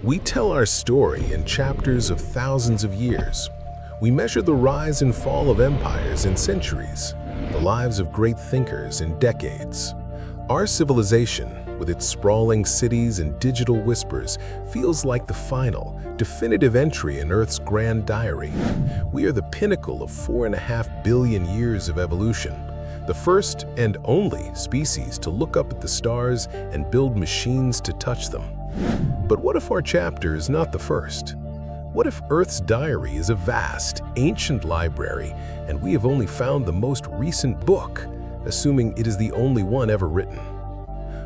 We tell our story in chapters of thousands of years. We measure the rise and fall of empires in centuries, the lives of great thinkers in decades. Our civilization, with its sprawling cities and digital whispers, feels like the final, definitive entry in Earth's grand diary. We are the pinnacle of 4.5 billion years of evolution, the first and only species to look up at the stars and build machines to touch them. But what if our chapter is not the first? What if Earth's diary is a vast, ancient library, and we have only found the most recent book, assuming it is the only one ever written?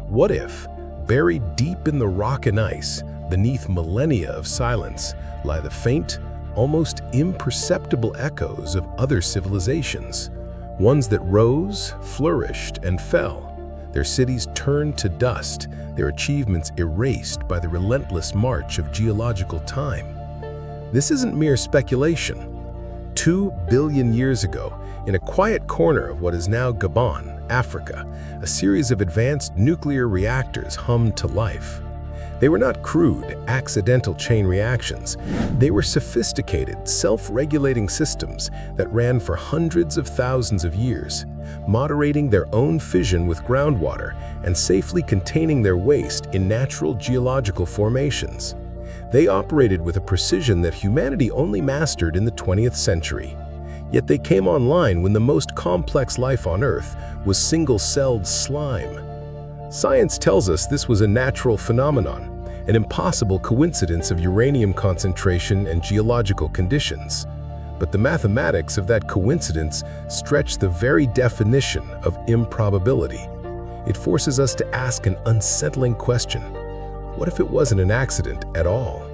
What if, buried deep in the rock and ice, beneath millennia of silence, lie the faint, almost imperceptible echoes of other civilizations, ones that rose, flourished, and fell, their cities turned to dust, their achievements erased by the relentless march of geological time? This isn't mere speculation. 2 billion years ago, in a quiet corner of what is now Gabon, Africa, a series of advanced nuclear reactors hummed to life. They were not crude, accidental chain reactions. They were sophisticated, self-regulating systems that ran for hundreds of thousands of years, moderating their own fission with groundwater and safely containing their waste in natural geological formations. They operated with a precision that humanity only mastered in the 20th century. Yet they came online when the most complex life on Earth was single-celled slime. Science tells us this was a natural phenomenon, an impossible coincidence of uranium concentration and geological conditions. But the mathematics of that coincidence stretch the very definition of improbability. It forces us to ask an unsettling question. What if it wasn't an accident at all?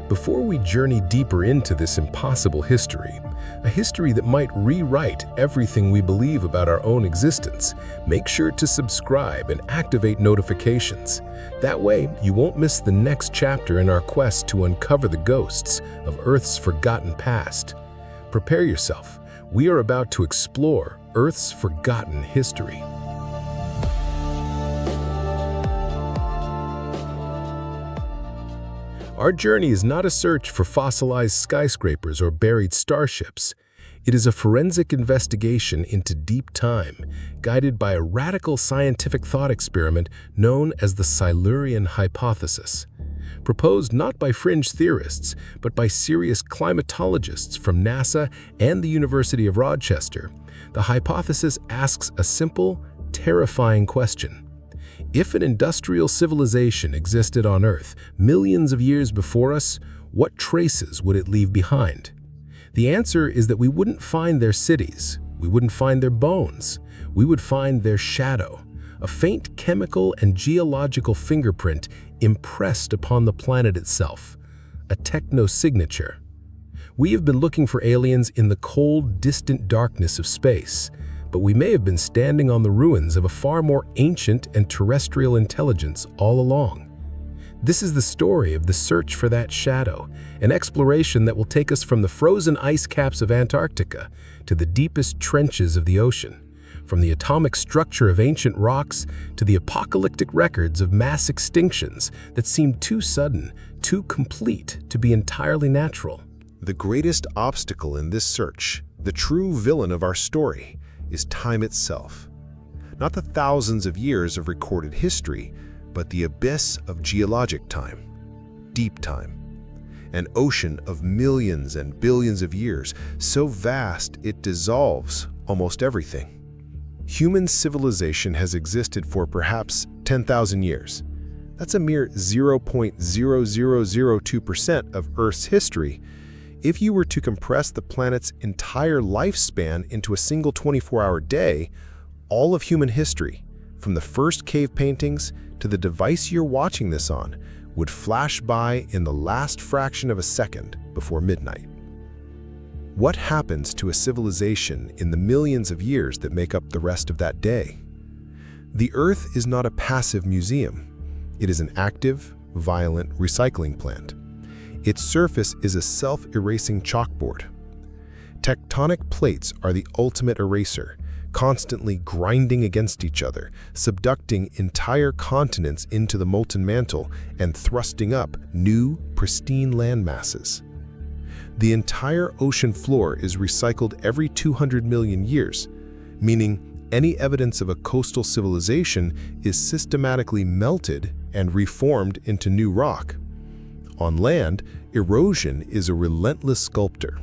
Before we journey deeper into this impossible history, a history that might rewrite everything we believe about our own existence, make sure to subscribe and activate notifications. That way, you won't miss the next chapter in our quest to uncover the ghosts of Earth's forgotten past. Prepare yourself. We are about to explore Earth's forgotten history. Our journey is not a search for fossilized skyscrapers or buried starships. It is a forensic investigation into deep time, guided by a radical scientific thought experiment known as the Silurian Hypothesis. Proposed not by fringe theorists, but by serious climatologists from NASA and the University of Rochester, the hypothesis asks a simple, terrifying question. If an industrial civilization existed on Earth millions of years before us, what traces would it leave behind? The answer is that we wouldn't find their cities, we wouldn't find their bones, we would find their shadow, a faint chemical and geological fingerprint impressed upon the planet itself, a technosignature. We have been looking for aliens in the cold, distant darkness of space, but we may have been standing on the ruins of a far more ancient and terrestrial intelligence all along. This is the story of the search for that shadow, an exploration that will take us from the frozen ice caps of Antarctica to the deepest trenches of the ocean, from the atomic structure of ancient rocks to the apocalyptic records of mass extinctions that seem too sudden, too complete to be entirely natural. The greatest obstacle in this search, the true villain of our story, is time itself. Not the thousands of years of recorded history, but the abyss of geologic time, deep time. An ocean of millions and billions of years, so vast it dissolves almost everything. Human civilization has existed for perhaps 10,000 years. That's a mere 0.0002% of Earth's history. If you were to compress the planet's entire lifespan into a single 24-hour day, all of human history, from the first cave paintings to the device you're watching this on, would flash by in the last fraction of a second before midnight. What happens to a civilization in the millions of years that make up the rest of that day? The Earth is not a passive museum. It is an active, violent recycling plant. Its surface is a self-erasing chalkboard. Tectonic plates are the ultimate eraser, constantly grinding against each other, subducting entire continents into the molten mantle and thrusting up new, pristine landmasses. The entire ocean floor is recycled every 200 million years, meaning any evidence of a coastal civilization is systematically melted and reformed into new rock. On land, erosion is a relentless sculptor.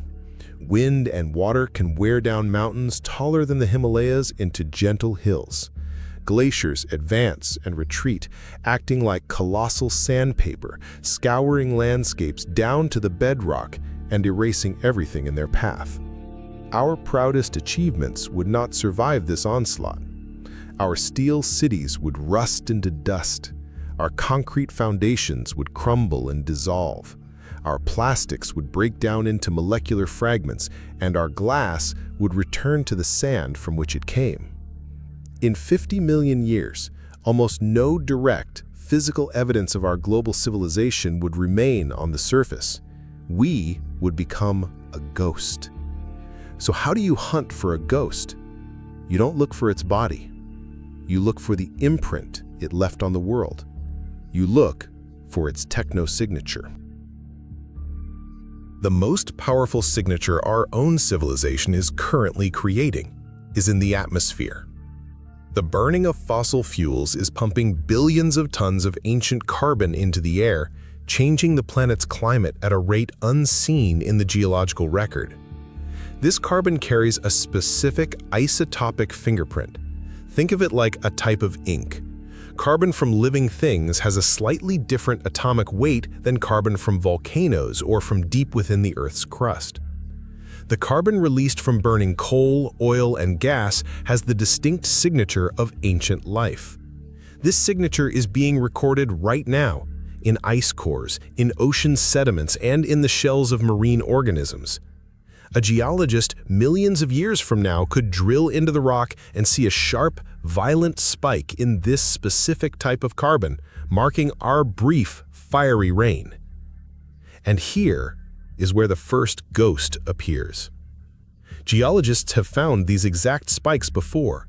Wind and water can wear down mountains taller than the Himalayas into gentle hills. Glaciers advance and retreat, acting like colossal sandpaper, scouring landscapes down to the bedrock and erasing everything in their path. Our proudest achievements would not survive this onslaught. Our steel cities would rust into dust. Our concrete foundations would crumble and dissolve. Our plastics would break down into molecular fragments, and our glass would return to the sand from which it came. In 50 million years, almost no direct, physical evidence of our global civilization would remain on the surface. We would become a ghost. So how do you hunt for a ghost? You don't look for its body. You look for the imprint it left on the world. You look for its techno-signature. The most powerful signature our own civilization is currently creating is in the atmosphere. The burning of fossil fuels is pumping billions of tons of ancient carbon into the air, changing the planet's climate at a rate unseen in the geological record. This carbon carries a specific isotopic fingerprint. Think of it like a type of ink. Carbon from living things has a slightly different atomic weight than carbon from volcanoes or from deep within the Earth's crust. The carbon released from burning coal, oil, and gas has the distinct signature of ancient life. This signature is being recorded right now, in ice cores, in ocean sediments, and in the shells of marine organisms. A geologist millions of years from now could drill into the rock and see a sharp, violent spike in this specific type of carbon, marking our brief, fiery reign. And here is where the first ghost appears. Geologists have found these exact spikes before.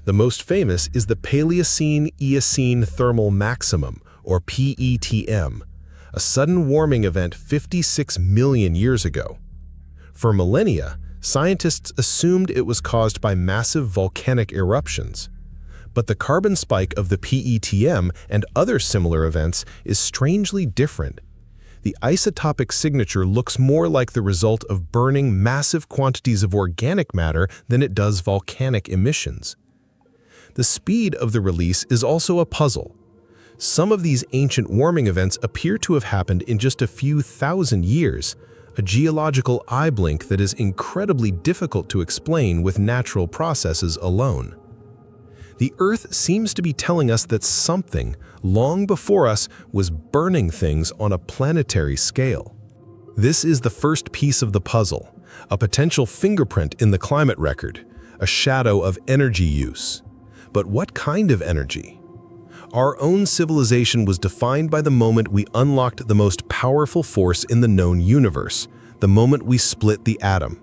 The most famous is the Paleocene-Eocene thermal maximum, or PETM, a sudden warming event 56 million years ago. For millennia, scientists assumed it was caused by massive volcanic eruptions. But the carbon spike of the PETM and other similar events is strangely different. The isotopic signature looks more like the result of burning massive quantities of organic matter than it does volcanic emissions. The speed of the release is also a puzzle. Some of these ancient warming events appear to have happened in just a few thousand years, a geological eye blink that is incredibly difficult to explain with natural processes alone. The Earth seems to be telling us that something, long before us, was burning things on a planetary scale. This is the first piece of the puzzle, a potential fingerprint in the climate record, a shadow of energy use. But what kind of energy? Our own civilization was defined by the moment we unlocked the most powerful force in the known universe, the moment we split the atom.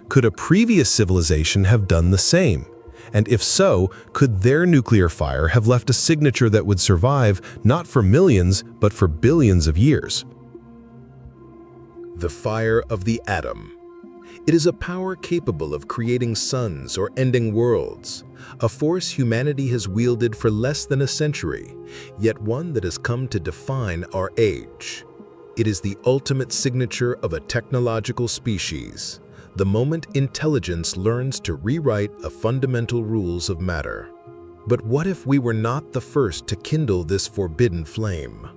Could a previous civilization have done the same? And if so, could their nuclear fire have left a signature that would survive not for millions, but for billions of years? The fire of the atom. It is a power capable of creating suns or ending worlds, a force humanity has wielded for less than a century, yet one that has come to define our age. It is the ultimate signature of a technological species, the moment intelligence learns to rewrite the fundamental rules of matter. But what if we were not the first to kindle this forbidden flame?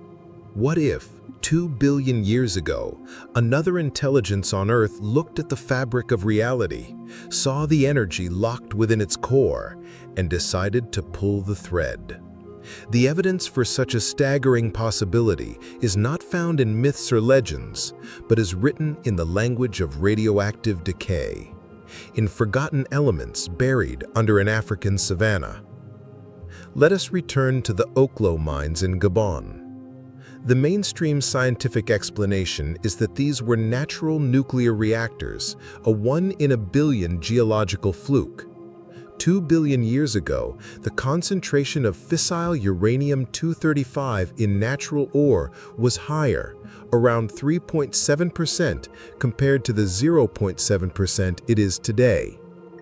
What if, 2 billion years ago, another intelligence on Earth looked at the fabric of reality, saw the energy locked within its core, and decided to pull the thread? The evidence for such a staggering possibility is not found in myths or legends, but is written in the language of radioactive decay, in forgotten elements buried under an African savanna. Let us return to the Oklo mines in Gabon. The mainstream scientific explanation is that these were natural nuclear reactors, a 1 in a billion geological fluke. 2 billion years ago, the concentration of fissile uranium-235 in natural ore was higher, around 3.7% compared to the 0.7% it is today.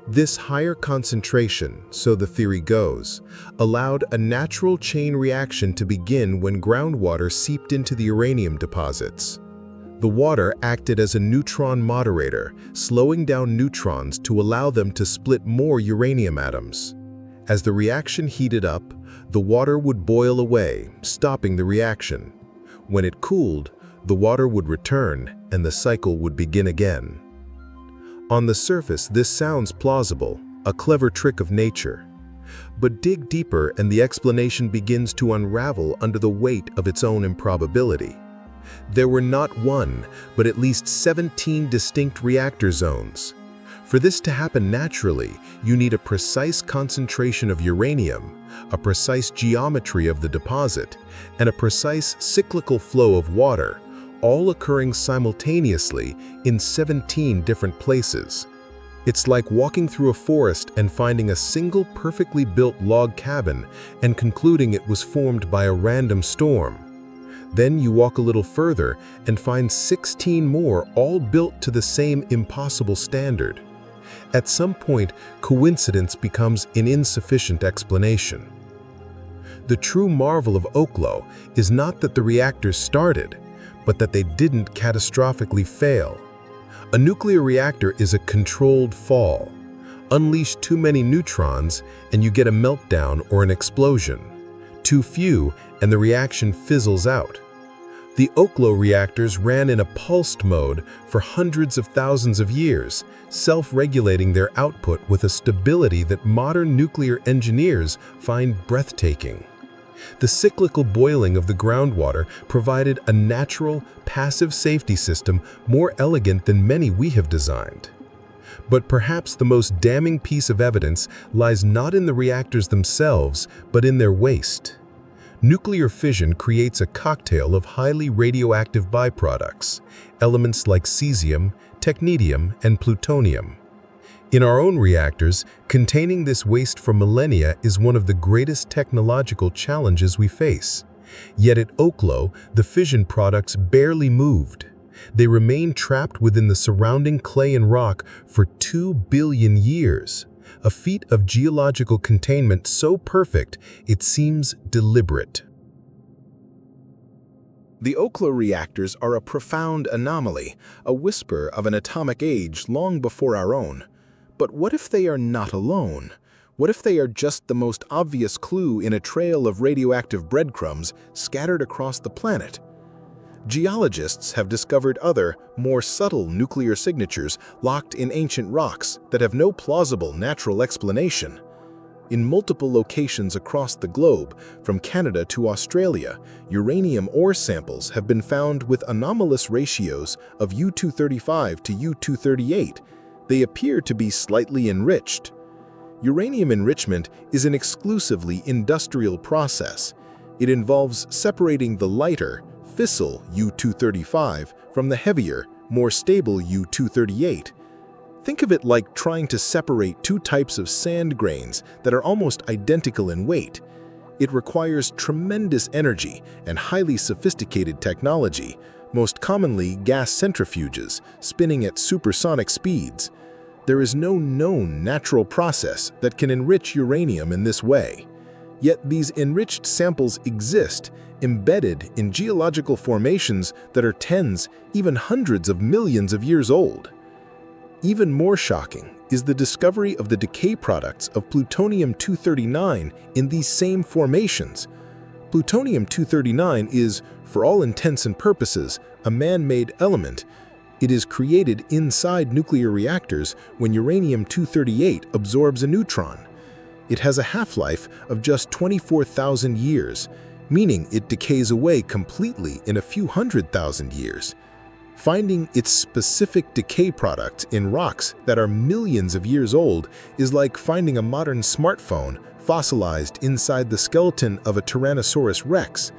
This higher concentration, so the theory goes, allowed a natural chain reaction to begin when groundwater seeped into the uranium deposits. The water acted as a neutron moderator, slowing down neutrons to allow them to split more uranium atoms. As the reaction heated up, the water would boil away, stopping the reaction. When it cooled, the water would return and the cycle would begin again. On the surface, this sounds plausible, a clever trick of nature. But dig deeper and the explanation begins to unravel under the weight of its own improbability. There were not one, but at least 17 distinct reactor zones. For this to happen naturally, you need a precise concentration of uranium, a precise geometry of the deposit, and a precise cyclical flow of water, all occurring simultaneously in 17 different places. It's like walking through a forest and finding a single perfectly built log cabin and concluding it was formed by a random storm. Then you walk a little further and find 16 more, all built to the same impossible standard. At some point, coincidence becomes an insufficient explanation. The true marvel of Oklo is not that the reactors started, but that they didn't catastrophically fail. A nuclear reactor is a controlled fall. Unleash too many neutrons and you get a meltdown or an explosion. Too few and the reaction fizzles out. The Oklo reactors ran in a pulsed mode for hundreds of thousands of years, self-regulating their output with a stability that modern nuclear engineers find breathtaking. The cyclical boiling of the groundwater provided a natural, passive safety system more elegant than many we have designed. But perhaps the most damning piece of evidence lies not in the reactors themselves, but in their waste. Nuclear fission creates a cocktail of highly radioactive byproducts, elements like cesium, technetium, and plutonium. In our own reactors, containing this waste for millennia is one of the greatest technological challenges we face. Yet at Oklo, the fission products barely moved. They remain trapped within the surrounding clay and rock for 2 billion years, a feat of geological containment so perfect it seems deliberate. The Oklo reactors are a profound anomaly, a whisper of an atomic age long before our own. But what if they are not alone? What if they are just the most obvious clue in a trail of radioactive breadcrumbs scattered across the planet? Geologists have discovered other, more subtle nuclear signatures locked in ancient rocks that have no plausible natural explanation. In multiple locations across the globe, from Canada to Australia, uranium ore samples have been found with anomalous ratios of U-235 to U-238. They appear to be slightly enriched. Uranium enrichment is an exclusively industrial process. It involves separating the lighter, fissile U-235 from the heavier, more stable U-238. Think of it like trying to separate two types of sand grains that are almost identical in weight. It requires tremendous energy and highly sophisticated technology, most commonly gas centrifuges, spinning at supersonic speeds. There is no known natural process that can enrich uranium in this way. Yet these enriched samples exist, embedded in geological formations that are tens, even hundreds of millions of years old. Even more shocking is the discovery of the decay products of plutonium-239 in these same formations. Plutonium-239 is, for all intents and purposes, a man-made element. It is created inside nuclear reactors when uranium-238 absorbs a neutron. It has a half-life of just 24,000 years, meaning it decays away completely in a few 100,000 years. Finding its specific decay products in rocks that are millions of years old is like finding a modern smartphone fossilized inside the skeleton of a Tyrannosaurus rex.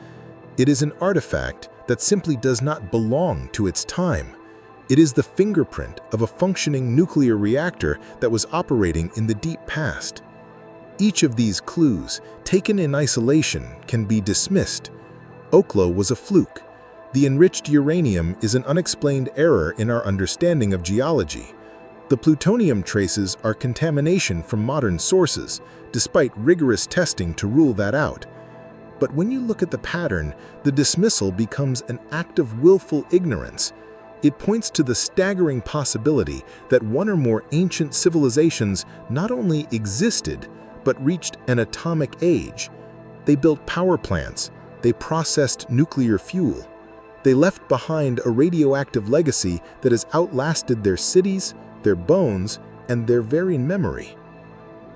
It is an artifact that simply does not belong to its time. It is the fingerprint of a functioning nuclear reactor that was operating in the deep past. Each of these clues, taken in isolation, can be dismissed. Oklo was a fluke. The enriched uranium is an unexplained error in our understanding of geology. The plutonium traces are contamination from modern sources, despite rigorous testing to rule that out. But when you look at the pattern, the dismissal becomes an act of willful ignorance. It points to the staggering possibility that one or more ancient civilizations not only existed, but reached an atomic age. They built power plants, they processed nuclear fuel. They left behind a radioactive legacy that has outlasted their cities, their bones, and their very memory.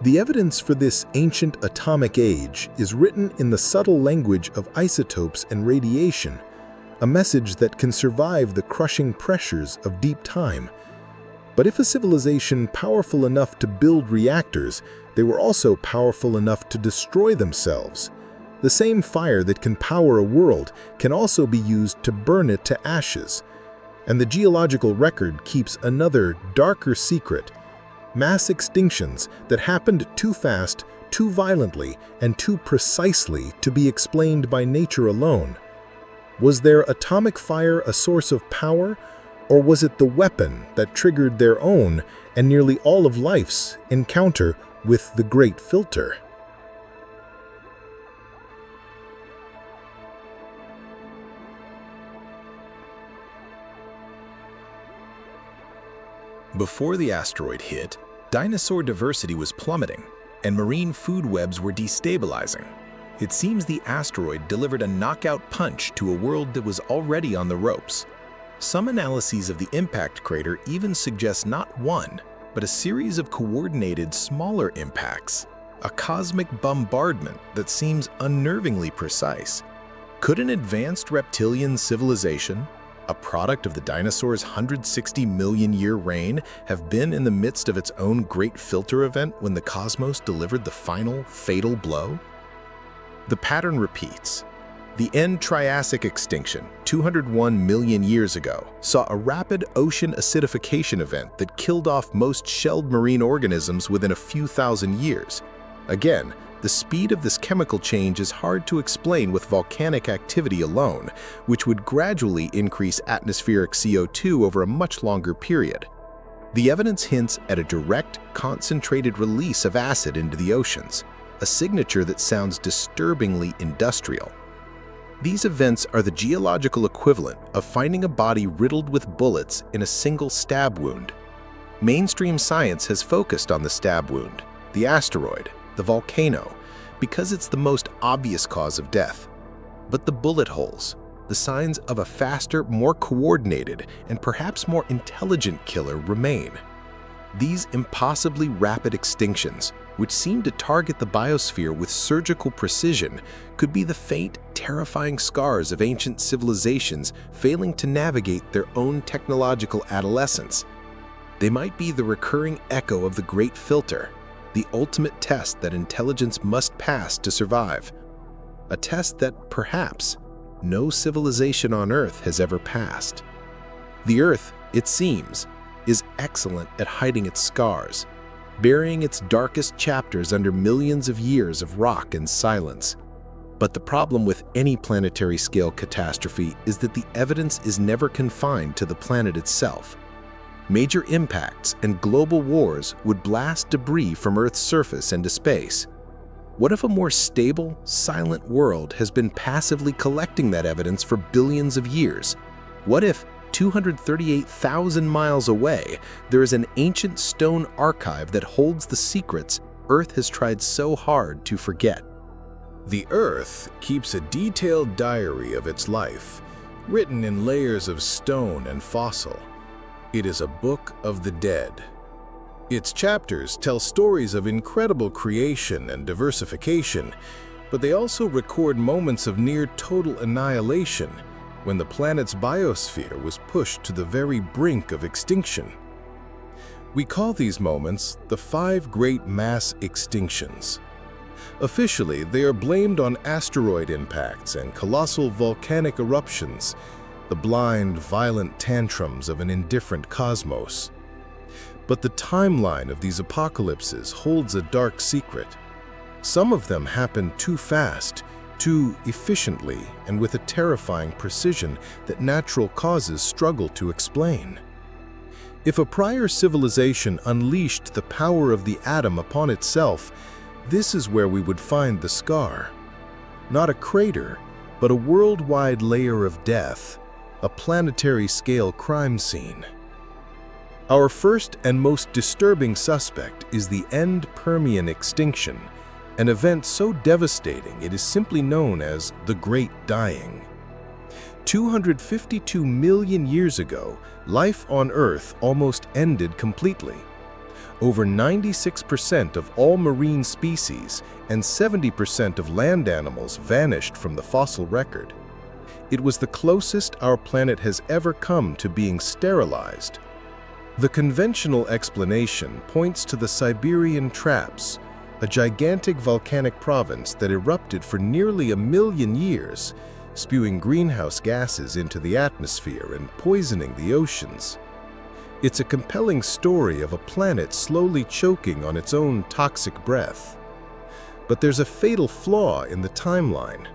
The evidence for this ancient atomic age is written in the subtle language of isotopes and radiation, a message that can survive the crushing pressures of deep time. But if a civilization powerful enough to build reactors, they were also powerful enough to destroy themselves. The same fire that can power a world can also be used to burn it to ashes. And the geological record keeps another, darker secret: mass extinctions that happened too fast, too violently, and too precisely to be explained by nature alone. Was their atomic fire a source of power, or was it the weapon that triggered their own and nearly all of life's encounter with the Great Filter? Before the asteroid hit, dinosaur diversity was plummeting, and marine food webs were destabilizing. It seems the asteroid delivered a knockout punch to a world that was already on the ropes. Some analyses of the impact crater even suggest not one, but a series of coordinated smaller impacts, a cosmic bombardment that seems unnervingly precise. Could an advanced reptilian civilization, a product of the dinosaurs' 160 million year reign, have been in the midst of its own Great Filter event when the cosmos delivered the final, fatal blow? The pattern repeats. The end Triassic extinction, 201 million years ago, saw a rapid ocean acidification event that killed off most shelled marine organisms within a few thousand years. Again, the speed of this chemical change is hard to explain with volcanic activity alone, which would gradually increase atmospheric CO2 over a much longer period. The evidence hints at a direct, concentrated release of acid into the oceans, a signature that sounds disturbingly industrial. These events are the geological equivalent of finding a body riddled with bullets in a single stab wound. Mainstream science has focused on the stab wound, the asteroid, the volcano, because it's the most obvious cause of death. But the bullet holes, the signs of a faster, more coordinated, and perhaps more intelligent killer remain. These impossibly rapid extinctions, which seem to target the biosphere with surgical precision, could be the faint, terrifying scars of ancient civilizations failing to navigate their own technological adolescence. They might be the recurring echo of the Great Filter, the ultimate test that intelligence must pass to survive. A test that, perhaps, no civilization on Earth has ever passed. The Earth, it seems, is excellent at hiding its scars, burying its darkest chapters under millions of years of rock and silence. But the problem with any planetary-scale catastrophe is that the evidence is never confined to the planet itself. Major impacts and global wars would blast debris from Earth's surface into space. What if a more stable, silent world has been passively collecting that evidence for billions of years? What if 238,000 miles away, there is an ancient stone archive that holds the secrets Earth has tried so hard to forget? The Earth keeps a detailed diary of its life, written in layers of stone and fossil. It is a book of the dead. Its chapters tell stories of incredible creation and diversification, but they also record moments of near total annihilation when the planet's biosphere was pushed to the very brink of extinction. We call these moments the 5 Great Mass Extinctions. Officially, they are blamed on asteroid impacts and colossal volcanic eruptions, the blind, violent tantrums of an indifferent cosmos. But the timeline of these apocalypses holds a dark secret. Some of them happen too fast, too efficiently, and with a terrifying precision that natural causes struggle to explain. If a prior civilization unleashed the power of the atom upon itself, this is where we would find the scar. Not a crater, but a worldwide layer of death, a planetary-scale crime scene. Our first and most disturbing suspect is the end Permian extinction, an event so devastating it is simply known as the Great Dying. 252 million years ago, life on Earth almost ended completely. Over 96% of all marine species and 70% of land animals vanished from the fossil record. It was the closest our planet has ever come to being sterilized. The conventional explanation points to the Siberian Traps, a gigantic volcanic province that erupted for nearly 1 million years, spewing greenhouse gases into the atmosphere and poisoning the oceans. It's a compelling story of a planet slowly choking on its own toxic breath. But there's a fatal flaw in the timeline.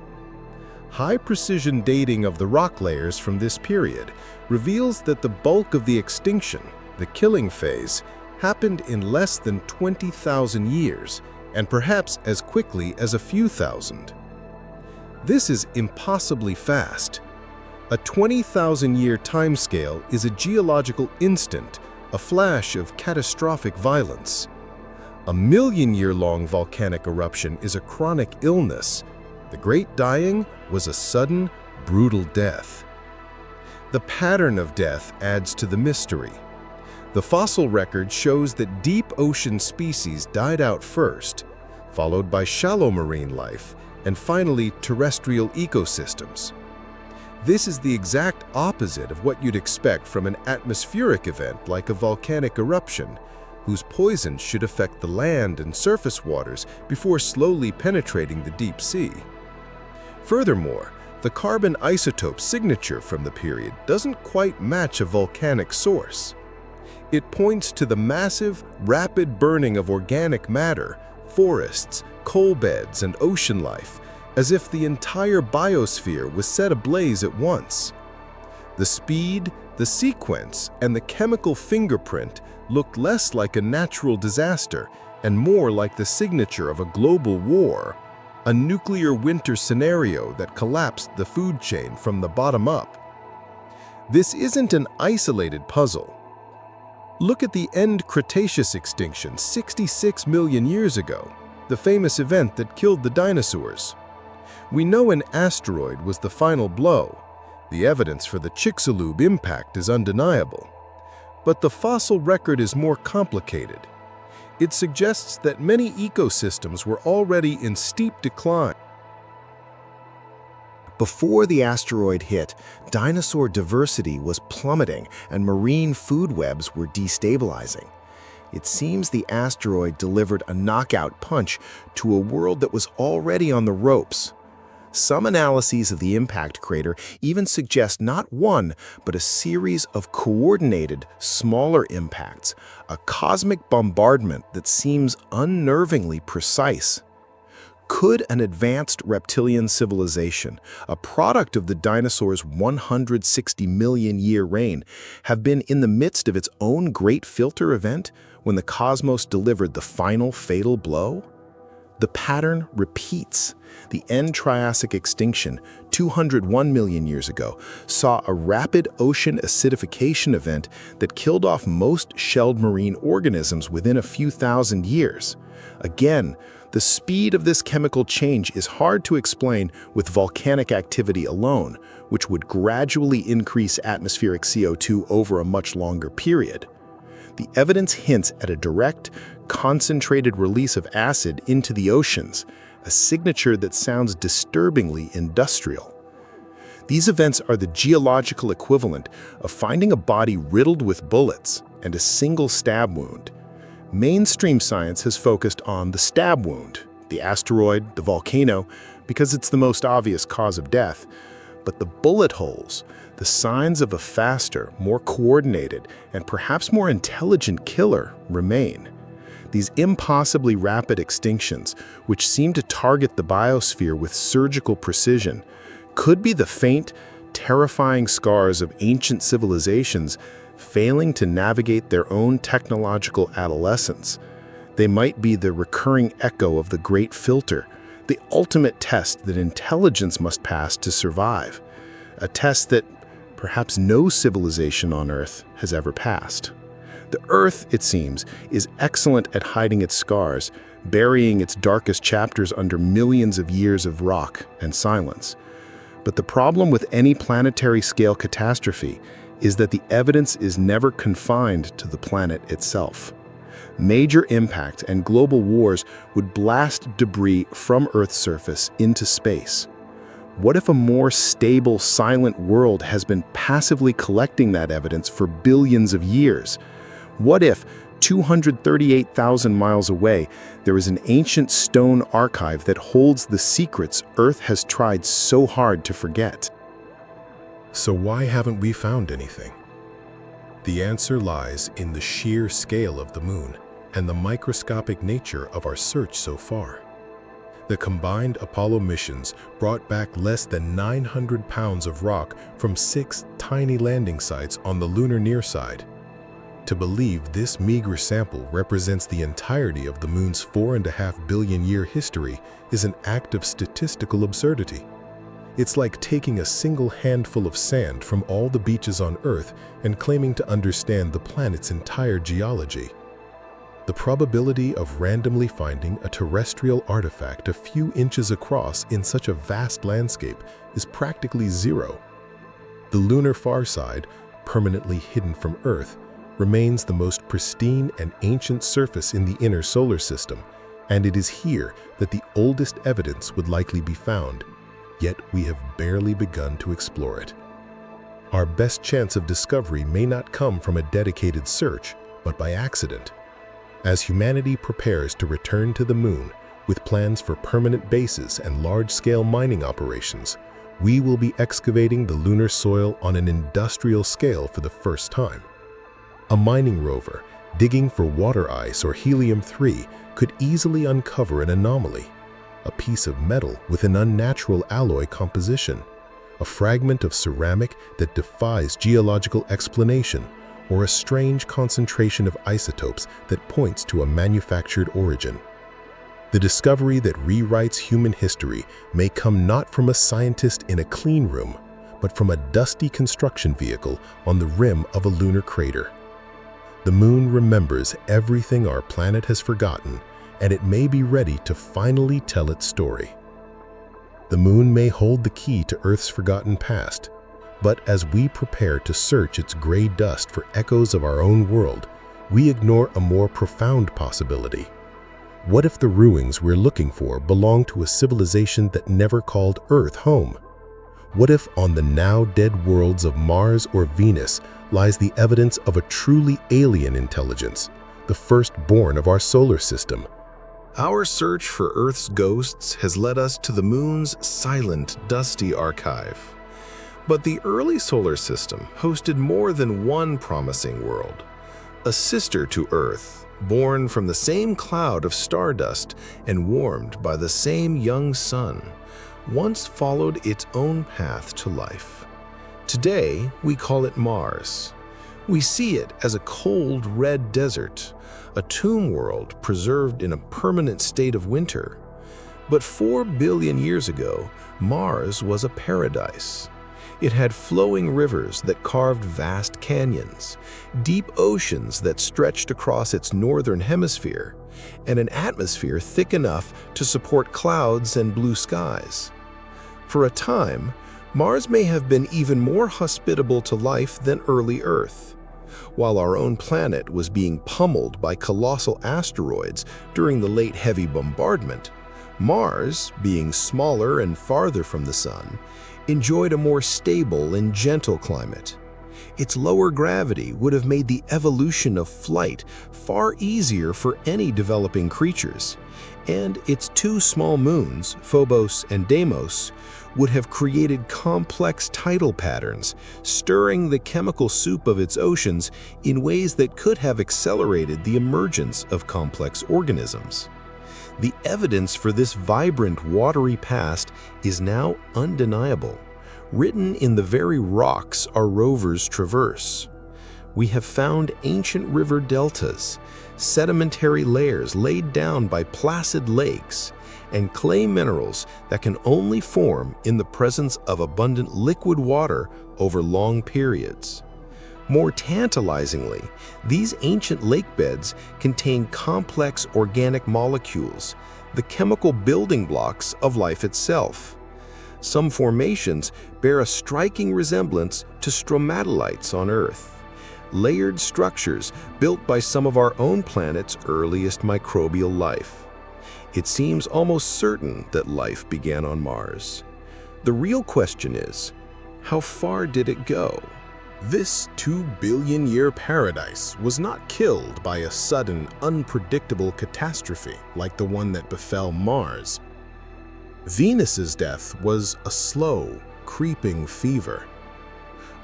High-precision dating of the rock layers from this period reveals that the bulk of the extinction, the killing phase, happened in less than 20,000 years, and perhaps as quickly as a few thousand. This is impossibly fast. A 20,000-year timescale is a geological instant, a flash of catastrophic violence. A million-year-long volcanic eruption is a chronic illness. The Great Dying was a sudden, brutal death. The pattern of death adds to the mystery. The fossil record shows that deep ocean species died out first, followed by shallow marine life, and finally terrestrial ecosystems. This is the exact opposite of what you'd expect from an atmospheric event like a volcanic eruption, whose poison should affect the land and surface waters before slowly penetrating the deep sea. Furthermore, the carbon isotope signature from the period doesn't quite match a volcanic source. It points to the massive, rapid burning of organic matter, forests, coal beds, and ocean life, as if the entire biosphere was set ablaze at once. The speed, the sequence, and the chemical fingerprint looked less like a natural disaster and more like the signature of a global war, a nuclear winter scenario that collapsed the food chain from the bottom up. This isn't an isolated puzzle. Look at the end Cretaceous extinction 66 million years ago, the famous event that killed the dinosaurs. We know an asteroid was the final blow. The evidence for the Chicxulub impact is undeniable. But the fossil record is more complicated. It suggests that many ecosystems were already in steep decline. Before the asteroid hit, dinosaur diversity was plummeting and marine food webs were destabilizing. It seems the asteroid delivered a knockout punch to a world that was already on the ropes. Some analyses of the impact crater even suggest not one, but a series of coordinated, smaller impacts, a cosmic bombardment that seems unnervingly precise. Could an advanced reptilian civilization, a product of the dinosaurs' 160 million year reign, have been in the midst of its own great filter event when the cosmos delivered the final fatal blow? The pattern repeats. The end Triassic extinction, 201 million years ago, saw a rapid ocean acidification event that killed off most shelled marine organisms within a few thousand years. Again, the speed of this chemical change is hard to explain with volcanic activity alone, which would gradually increase atmospheric CO2 over a much longer period. The evidence hints at a direct, concentrated release of acid into the oceans, a signature that sounds disturbingly industrial. These events are the geological equivalent of finding a body riddled with bullets and a single stab wound. Mainstream science has focused on the stab wound, the asteroid, the volcano, because it's the most obvious cause of death. But the bullet holes, the signs of a faster, more coordinated, and perhaps more intelligent killer remain. These impossibly rapid extinctions, which seem to target the biosphere with surgical precision, could be the faint, terrifying scars of ancient civilizations failing to navigate their own technological adolescence. They might be the recurring echo of the Great Filter, the ultimate test that intelligence must pass to survive, a test that perhaps no civilization on Earth has ever passed. The Earth, it seems, is excellent at hiding its scars, burying its darkest chapters under millions of years of rock and silence. But the problem with any planetary-scale catastrophe is that the evidence is never confined to the planet itself. Major impact and global wars would blast debris from Earth's surface into space. What if a more stable, silent world has been passively collecting that evidence for billions of years? What if, 238,000 miles away, there is an ancient stone archive that holds the secrets Earth has tried so hard to forget? So why haven't we found anything? The answer lies in the sheer scale of the moon and the microscopic nature of our search so far. The combined Apollo missions brought back less than 900 pounds of rock from 6 tiny landing sites on the lunar near side. To believe this meager sample represents the entirety of the moon's 4.5 billion year history is an act of statistical absurdity. It's like taking a single handful of sand from all the beaches on Earth and claiming to understand the planet's entire geology. The probability of randomly finding a terrestrial artifact a few inches across in such a vast landscape is practically zero. The lunar far side, permanently hidden from Earth, remains the most pristine and ancient surface in the inner solar system, and it is here that the oldest evidence would likely be found, yet we have barely begun to explore it. Our best chance of discovery may not come from a dedicated search, but by accident. As humanity prepares to return to the moon with plans for permanent bases and large-scale mining operations, we will be excavating the lunar soil on an industrial scale for the first time. A mining rover digging for water ice or helium-3 could easily uncover an anomaly, a piece of metal with an unnatural alloy composition, a fragment of ceramic that defies geological explanation, or a strange concentration of isotopes that points to a manufactured origin. The discovery that rewrites human history may come not from a scientist in a clean room, but from a dusty construction vehicle on the rim of a lunar crater. The moon remembers everything our planet has forgotten, and it may be ready to finally tell its story. The moon may hold the key to Earth's forgotten past, but as we prepare to search its gray dust for echoes of our own world, we ignore a more profound possibility. What if the ruins we're looking for belong to a civilization that never called Earth home? What if on the now dead worlds of Mars or Venus lies the evidence of a truly alien intelligence, the firstborn of our solar system? Our search for Earth's ghosts has led us to the moon's silent, dusty archive. But the early solar system hosted more than one promising world. A sister to Earth, born from the same cloud of stardust and warmed by the same young sun, once followed its own path to life. Today, we call it Mars. We see it as a cold, red desert, a tomb world preserved in a permanent state of winter. But 4 billion years ago, Mars was a paradise. It had flowing rivers that carved vast canyons, deep oceans that stretched across its northern hemisphere, and an atmosphere thick enough to support clouds and blue skies. For a time, Mars may have been even more hospitable to life than early Earth. While our own planet was being pummeled by colossal asteroids during the late heavy bombardment, Mars, being smaller and farther from the Sun, enjoyed a more stable and gentle climate. Its lower gravity would have made the evolution of flight far easier for any developing creatures, and its 2 small moons, Phobos and Deimos, would have created complex tidal patterns, stirring the chemical soup of its oceans in ways that could have accelerated the emergence of complex organisms. The evidence for this vibrant, watery past is now undeniable, written in the very rocks our rovers traverse. We have found ancient river deltas, sedimentary layers laid down by placid lakes, and clay minerals that can only form in the presence of abundant liquid water over long periods. More tantalizingly, these ancient lake beds contain complex organic molecules, the chemical building blocks of life itself. Some formations bear a striking resemblance to stromatolites on Earth, layered structures built by some of our own planet's earliest microbial life. It seems almost certain that life began on Mars. The real question is, how far did it go? This 2-billion-year paradise was not killed by a sudden, unpredictable catastrophe like the one that befell Mars. Venus's death was a slow, creeping fever.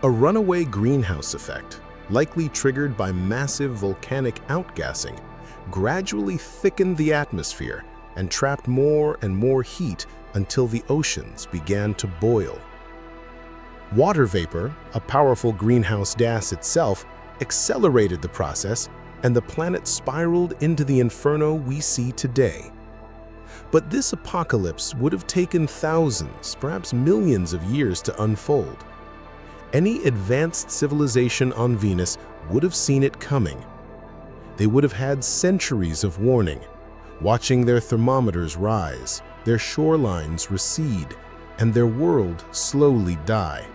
A runaway greenhouse effect, likely triggered by massive volcanic outgassing, gradually thickened the atmosphere and trapped more and more heat until the oceans began to boil. Water vapor, a powerful greenhouse gas itself, accelerated the process, and the planet spiraled into the inferno we see today. But this apocalypse would have taken thousands, perhaps millions of years to unfold. Any advanced civilization on Venus would have seen it coming. They would have had centuries of warning, watching their thermometers rise, their shorelines recede, and their world slowly die.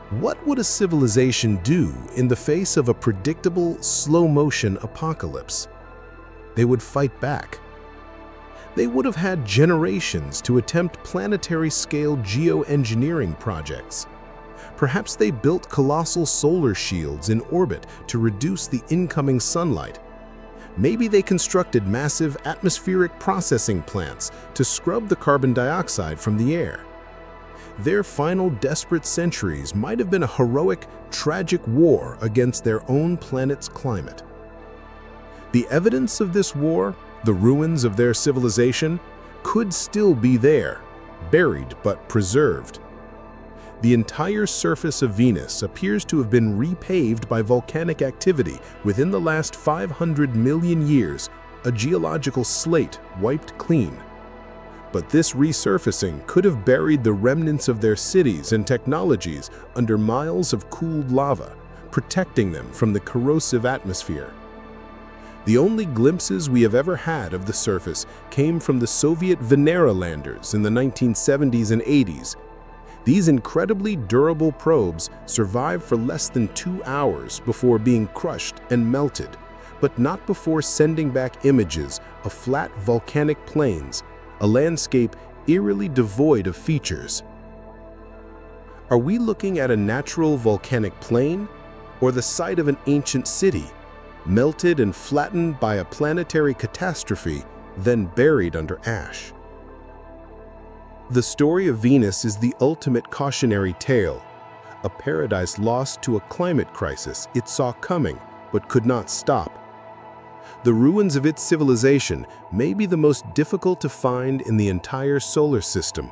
What would a civilization do in the face of a predictable, slow-motion apocalypse? They would fight back. They would have had generations to attempt planetary-scale geoengineering projects. Perhaps they built colossal solar shields in orbit to reduce the incoming sunlight. Maybe they constructed massive atmospheric processing plants to scrub the carbon dioxide from the air. Their final desperate centuries might have been a heroic, tragic war against their own planet's climate. The evidence of this war, the ruins of their civilization, could still be there, buried but preserved. The entire surface of Venus appears to have been repaved by volcanic activity within the last 500 million years, a geological slate wiped clean. But this resurfacing could have buried the remnants of their cities and technologies under miles of cooled lava, protecting them from the corrosive atmosphere. The only glimpses we have ever had of the surface came from the Soviet Venera landers in the 1970s and 80s. These incredibly durable probes survived for less than 2 hours before being crushed and melted, but not before sending back images of flat volcanic plains, a landscape eerily devoid of features. Are we looking at a natural volcanic plain or the site of an ancient city, melted and flattened by a planetary catastrophe, then buried under ash? The story of Venus is the ultimate cautionary tale, a paradise lost to a climate crisis it saw coming but could not stop. The ruins of its civilization may be the most difficult to find in the entire solar system,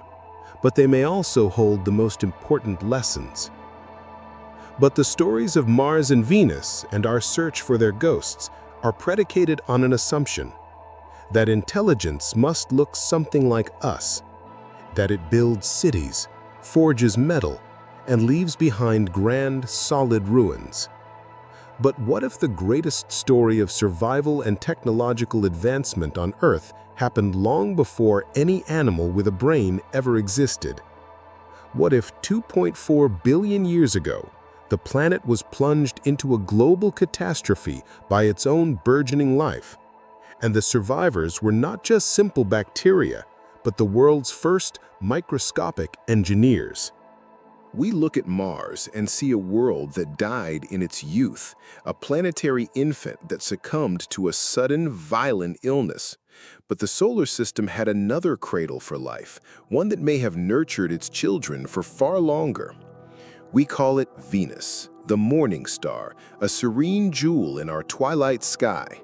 but they may also hold the most important lessons. But the stories of Mars and Venus and our search for their ghosts are predicated on an assumption that intelligence must look something like us, that it builds cities, forges metal, and leaves behind grand, solid ruins. But what if the greatest story of survival and technological advancement on Earth happened long before any animal with a brain ever existed? What if 2.4 billion years ago, the planet was plunged into a global catastrophe by its own burgeoning life, and the survivors were not just simple bacteria, but the world's first microscopic engineers? We look at Mars and see a world that died in its youth, a planetary infant that succumbed to a sudden, violent illness. But the solar system had another cradle for life, one that may have nurtured its children for far longer. We call it Venus, the morning star, a serene jewel in our twilight sky.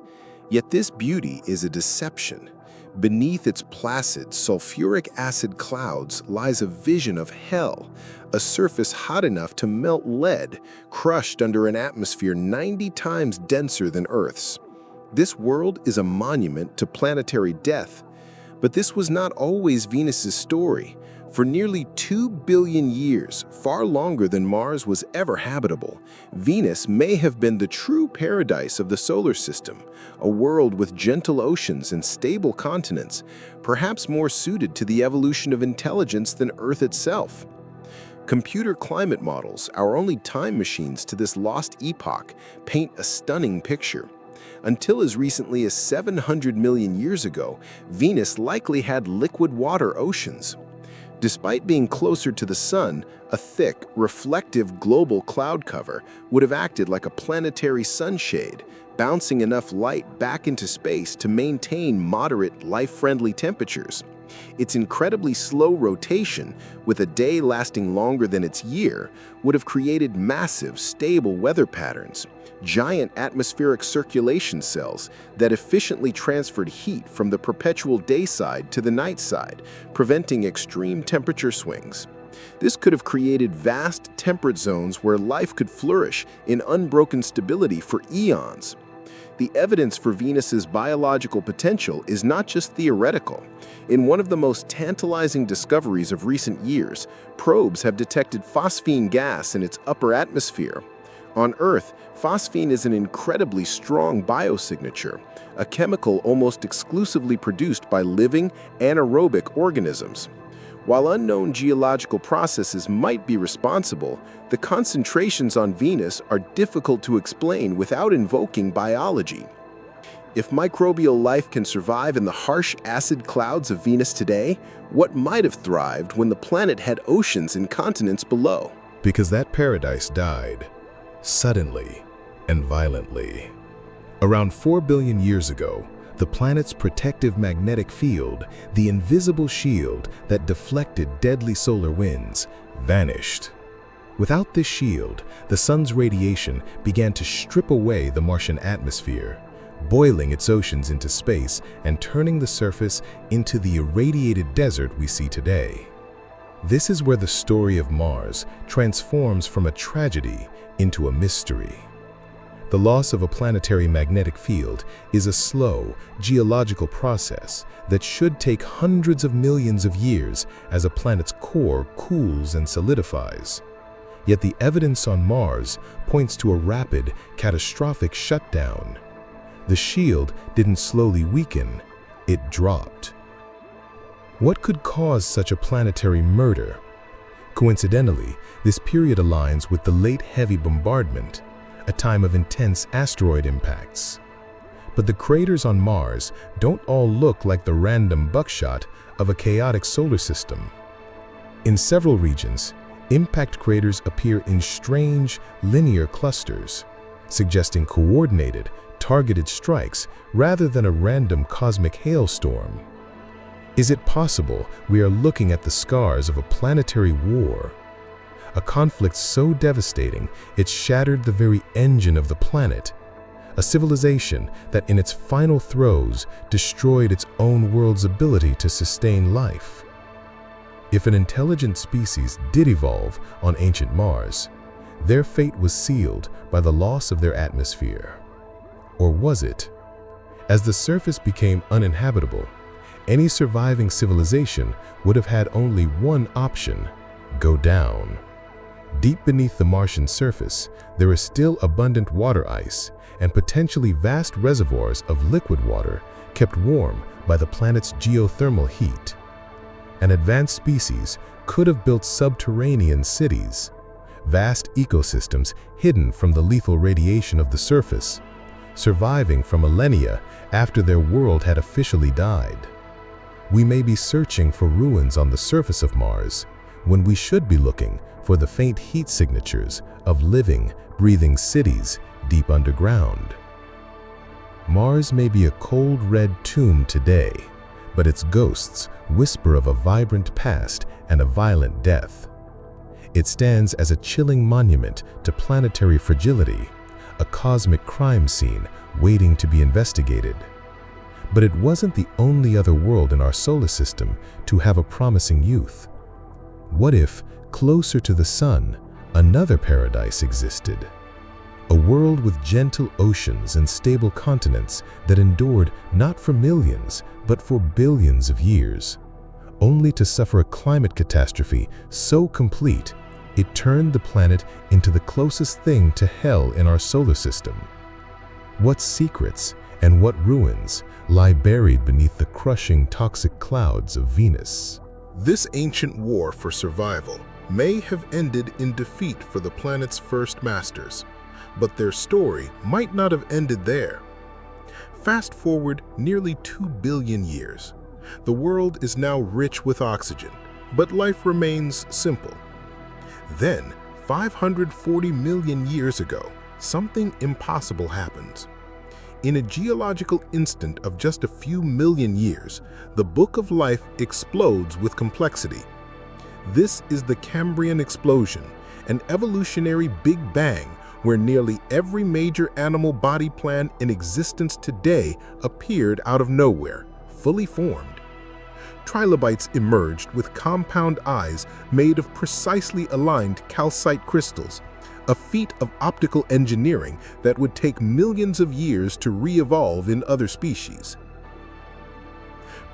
Yet this beauty is a deception. Beneath its placid, sulfuric acid clouds lies a vision of hell, a surface hot enough to melt lead, crushed under an atmosphere 90 times denser than Earth's. This world is a monument to planetary death. But this was not always Venus's story. For nearly 2 billion years, far longer than Mars was ever habitable, Venus may have been the true paradise of the solar system, a world with gentle oceans and stable continents, perhaps more suited to the evolution of intelligence than Earth itself. Computer climate models, our only time machines to this lost epoch, paint a stunning picture. Until as recently as 700 million years ago, Venus likely had liquid water oceans. Despite being closer to the Sun, a thick, reflective global cloud cover would have acted like a planetary sunshade, bouncing enough light back into space to maintain moderate, life-friendly temperatures. Its incredibly slow rotation, with a day lasting longer than its year, would have created massive, stable weather patterns, giant atmospheric circulation cells that efficiently transferred heat from the perpetual day side to the night side, preventing extreme temperature swings. This could have created vast temperate zones where life could flourish in unbroken stability for eons. The evidence for Venus's biological potential is not just theoretical. In one of the most tantalizing discoveries of recent years, probes have detected phosphine gas in its upper atmosphere. On Earth, phosphine is an incredibly strong biosignature, a chemical almost exclusively produced by living, anaerobic organisms. While unknown geological processes might be responsible, the concentrations on Venus are difficult to explain without invoking biology. If microbial life can survive in the harsh acid clouds of Venus today, what might have thrived when the planet had oceans and continents below? Because that paradise died suddenly and violently. Around 4 billion years ago, the planet's protective magnetic field, the invisible shield that deflected deadly solar winds, vanished. Without this shield, the sun's radiation began to strip away the Martian atmosphere, boiling its oceans into space and turning the surface into the irradiated desert we see today. This is where the story of Mars transforms from a tragedy into a mystery. The loss of a planetary magnetic field is a slow, geological process that should take hundreds of millions of years as a planet's core cools and solidifies. Yet the evidence on Mars points to a rapid, catastrophic shutdown. The shield didn't slowly weaken, it dropped. What could cause such a planetary murder? Coincidentally, this period aligns with the late heavy bombardment, a time of intense asteroid impacts. But the craters on Mars don't all look like the random buckshot of a chaotic solar system. In several regions, impact craters appear in strange, linear clusters, suggesting coordinated, targeted strikes rather than a random cosmic hailstorm. Is it possible we are looking at the scars of a planetary war? A conflict so devastating it shattered the very engine of the planet, a civilization that in its final throes destroyed its own world's ability to sustain life. If an intelligent species did evolve on ancient Mars, their fate was sealed by the loss of their atmosphere. Or was it? As the surface became uninhabitable, any surviving civilization would have had only one option: go down. Deep beneath the Martian surface, there is still abundant water ice and potentially vast reservoirs of liquid water kept warm by the planet's geothermal heat. An advanced species could have built subterranean cities, vast ecosystems hidden from the lethal radiation of the surface, surviving for millennia after their world had officially died. We may be searching for ruins on the surface of Mars when we should be looking for the faint heat signatures of living, breathing cities deep underground. Mars may be a cold red tomb today, but its ghosts whisper of a vibrant past and a violent death. It stands as a chilling monument to planetary fragility, a cosmic crime scene waiting to be investigated. But it wasn't the only other world in our solar system to have a promising youth. What if, closer to the sun, another paradise existed? A world with gentle oceans and stable continents that endured not for millions, but for billions of years, only to suffer a climate catastrophe so complete it turned the planet into the closest thing to hell in our solar system. What secrets and what ruins lie buried beneath the crushing toxic clouds of Venus? This ancient war for survival may have ended in defeat for the planet's first masters, but their story might not have ended there. Fast forward nearly 2 billion years. The world is now rich with oxygen, but life remains simple. Then, 540 million years ago, something impossible happens. In a geological instant of just a few million years, the book of life explodes with complexity. This is the Cambrian explosion, an evolutionary Big Bang where nearly every major animal body plan in existence today appeared out of nowhere, fully formed. Trilobites emerged with compound eyes made of precisely aligned calcite crystals, a feat of optical engineering that would take millions of years to re-evolve in other species.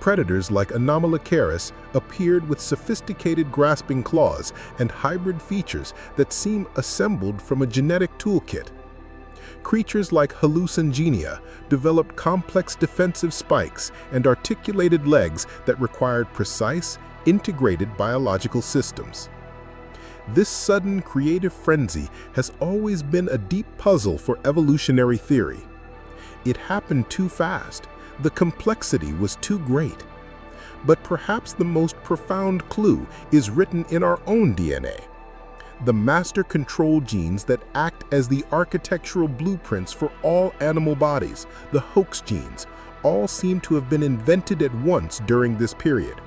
Predators like Anomalocaris appeared with sophisticated grasping claws and hybrid features that seem assembled from a genetic toolkit. Creatures like Hallucingenia developed complex defensive spikes and articulated legs that required precise, integrated biological systems. This sudden creative frenzy has always been a deep puzzle for evolutionary theory. It happened too fast. The complexity was too great. But perhaps the most profound clue is written in our own DNA. The master control genes that act as the architectural blueprints for all animal bodies, the hoax genes, all seem to have been invented at once during this period.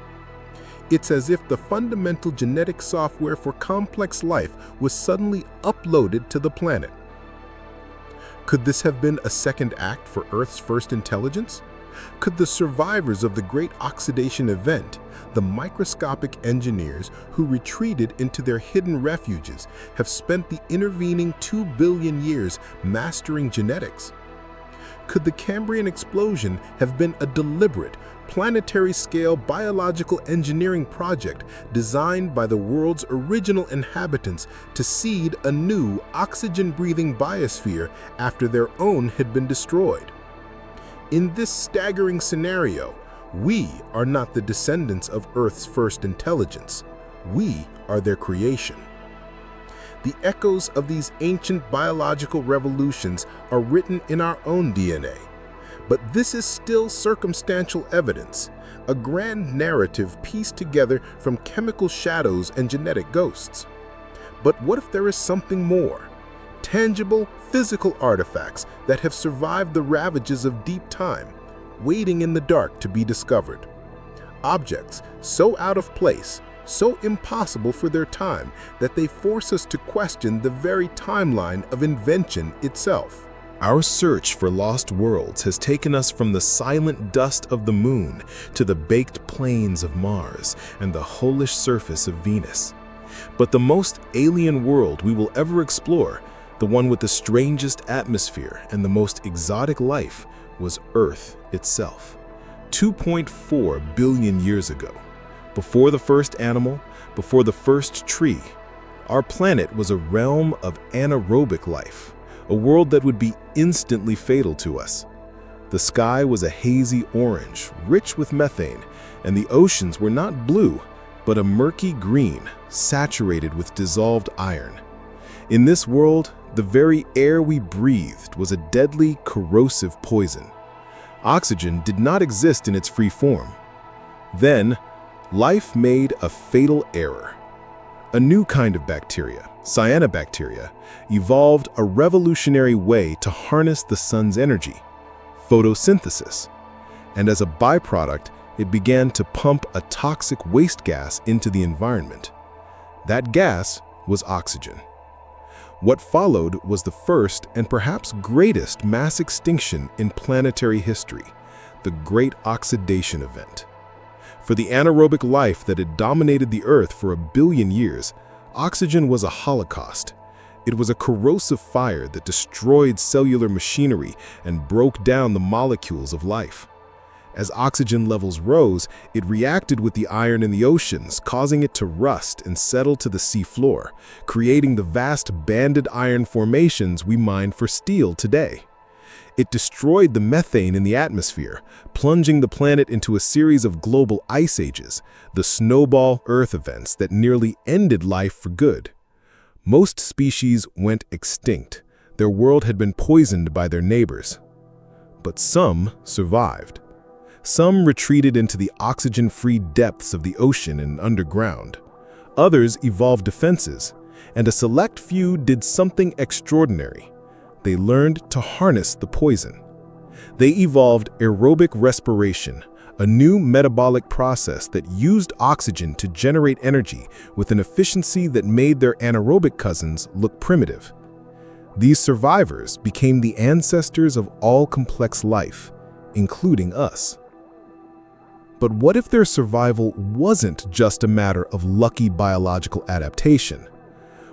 It's as if the fundamental genetic software for complex life was suddenly uploaded to the planet. Could this have been a second act for Earth's first intelligence? Could the survivors of the Great Oxidation Event, the microscopic engineers who retreated into their hidden refuges, have spent the intervening 2 billion years mastering genetics? Could the Cambrian explosion have been a deliberate, planetary-scale biological engineering project designed by the world's original inhabitants to seed a new oxygen-breathing biosphere after their own had been destroyed? In this staggering scenario, we are not the descendants of Earth's first intelligence. We are their creation. The echoes of these ancient biological revolutions are written in our own DNA. But this is still circumstantial evidence, a grand narrative pieced together from chemical shadows and genetic ghosts. But what if there is something more? Tangible, physical artifacts that have survived the ravages of deep time, waiting in the dark to be discovered. Objects so out of place, so impossible for their time, that they force us to question the very timeline of invention itself. Our search for lost worlds has taken us from the silent dust of the moon to the baked plains of Mars and the hellish surface of Venus. But the most alien world we will ever explore, the one with the strangest atmosphere and the most exotic life, was Earth itself. 2.4 billion years ago, before the first animal, before the first tree, our planet was a realm of anaerobic life, a world that would be instantly fatal to us. The sky was a hazy orange, rich with methane, and the oceans were not blue, but a murky green, saturated with dissolved iron. In this world, the very air we breathed was a deadly, corrosive poison. Oxygen did not exist in its free form. Then, life made a fatal error. A new kind of bacteria, cyanobacteria, evolved a revolutionary way to harness the sun's energy, photosynthesis. And as a byproduct, it began to pump a toxic waste gas into the environment. That gas was oxygen. What followed was the first and perhaps greatest mass extinction in planetary history, the Great Oxidation Event. For the anaerobic life that had dominated the Earth for 1 billion years, oxygen was a holocaust. It was a corrosive fire that destroyed cellular machinery and broke down the molecules of life. As oxygen levels rose, it reacted with the iron in the oceans, causing it to rust and settle to the sea floor, creating the vast banded iron formations we mine for steel today. It destroyed the methane in the atmosphere, plunging the planet into a series of global ice ages, the snowball Earth events that nearly ended life for good. Most species went extinct. Their world had been poisoned by their neighbors. But some survived. Some retreated into the oxygen-free depths of the ocean and underground. Others evolved defenses, and a select few did something extraordinary. They learned to harness the poison. They evolved aerobic respiration, a new metabolic process that used oxygen to generate energy with an efficiency that made their anaerobic cousins look primitive. These survivors became the ancestors of all complex life, including us. But what if their survival wasn't just a matter of lucky biological adaptation?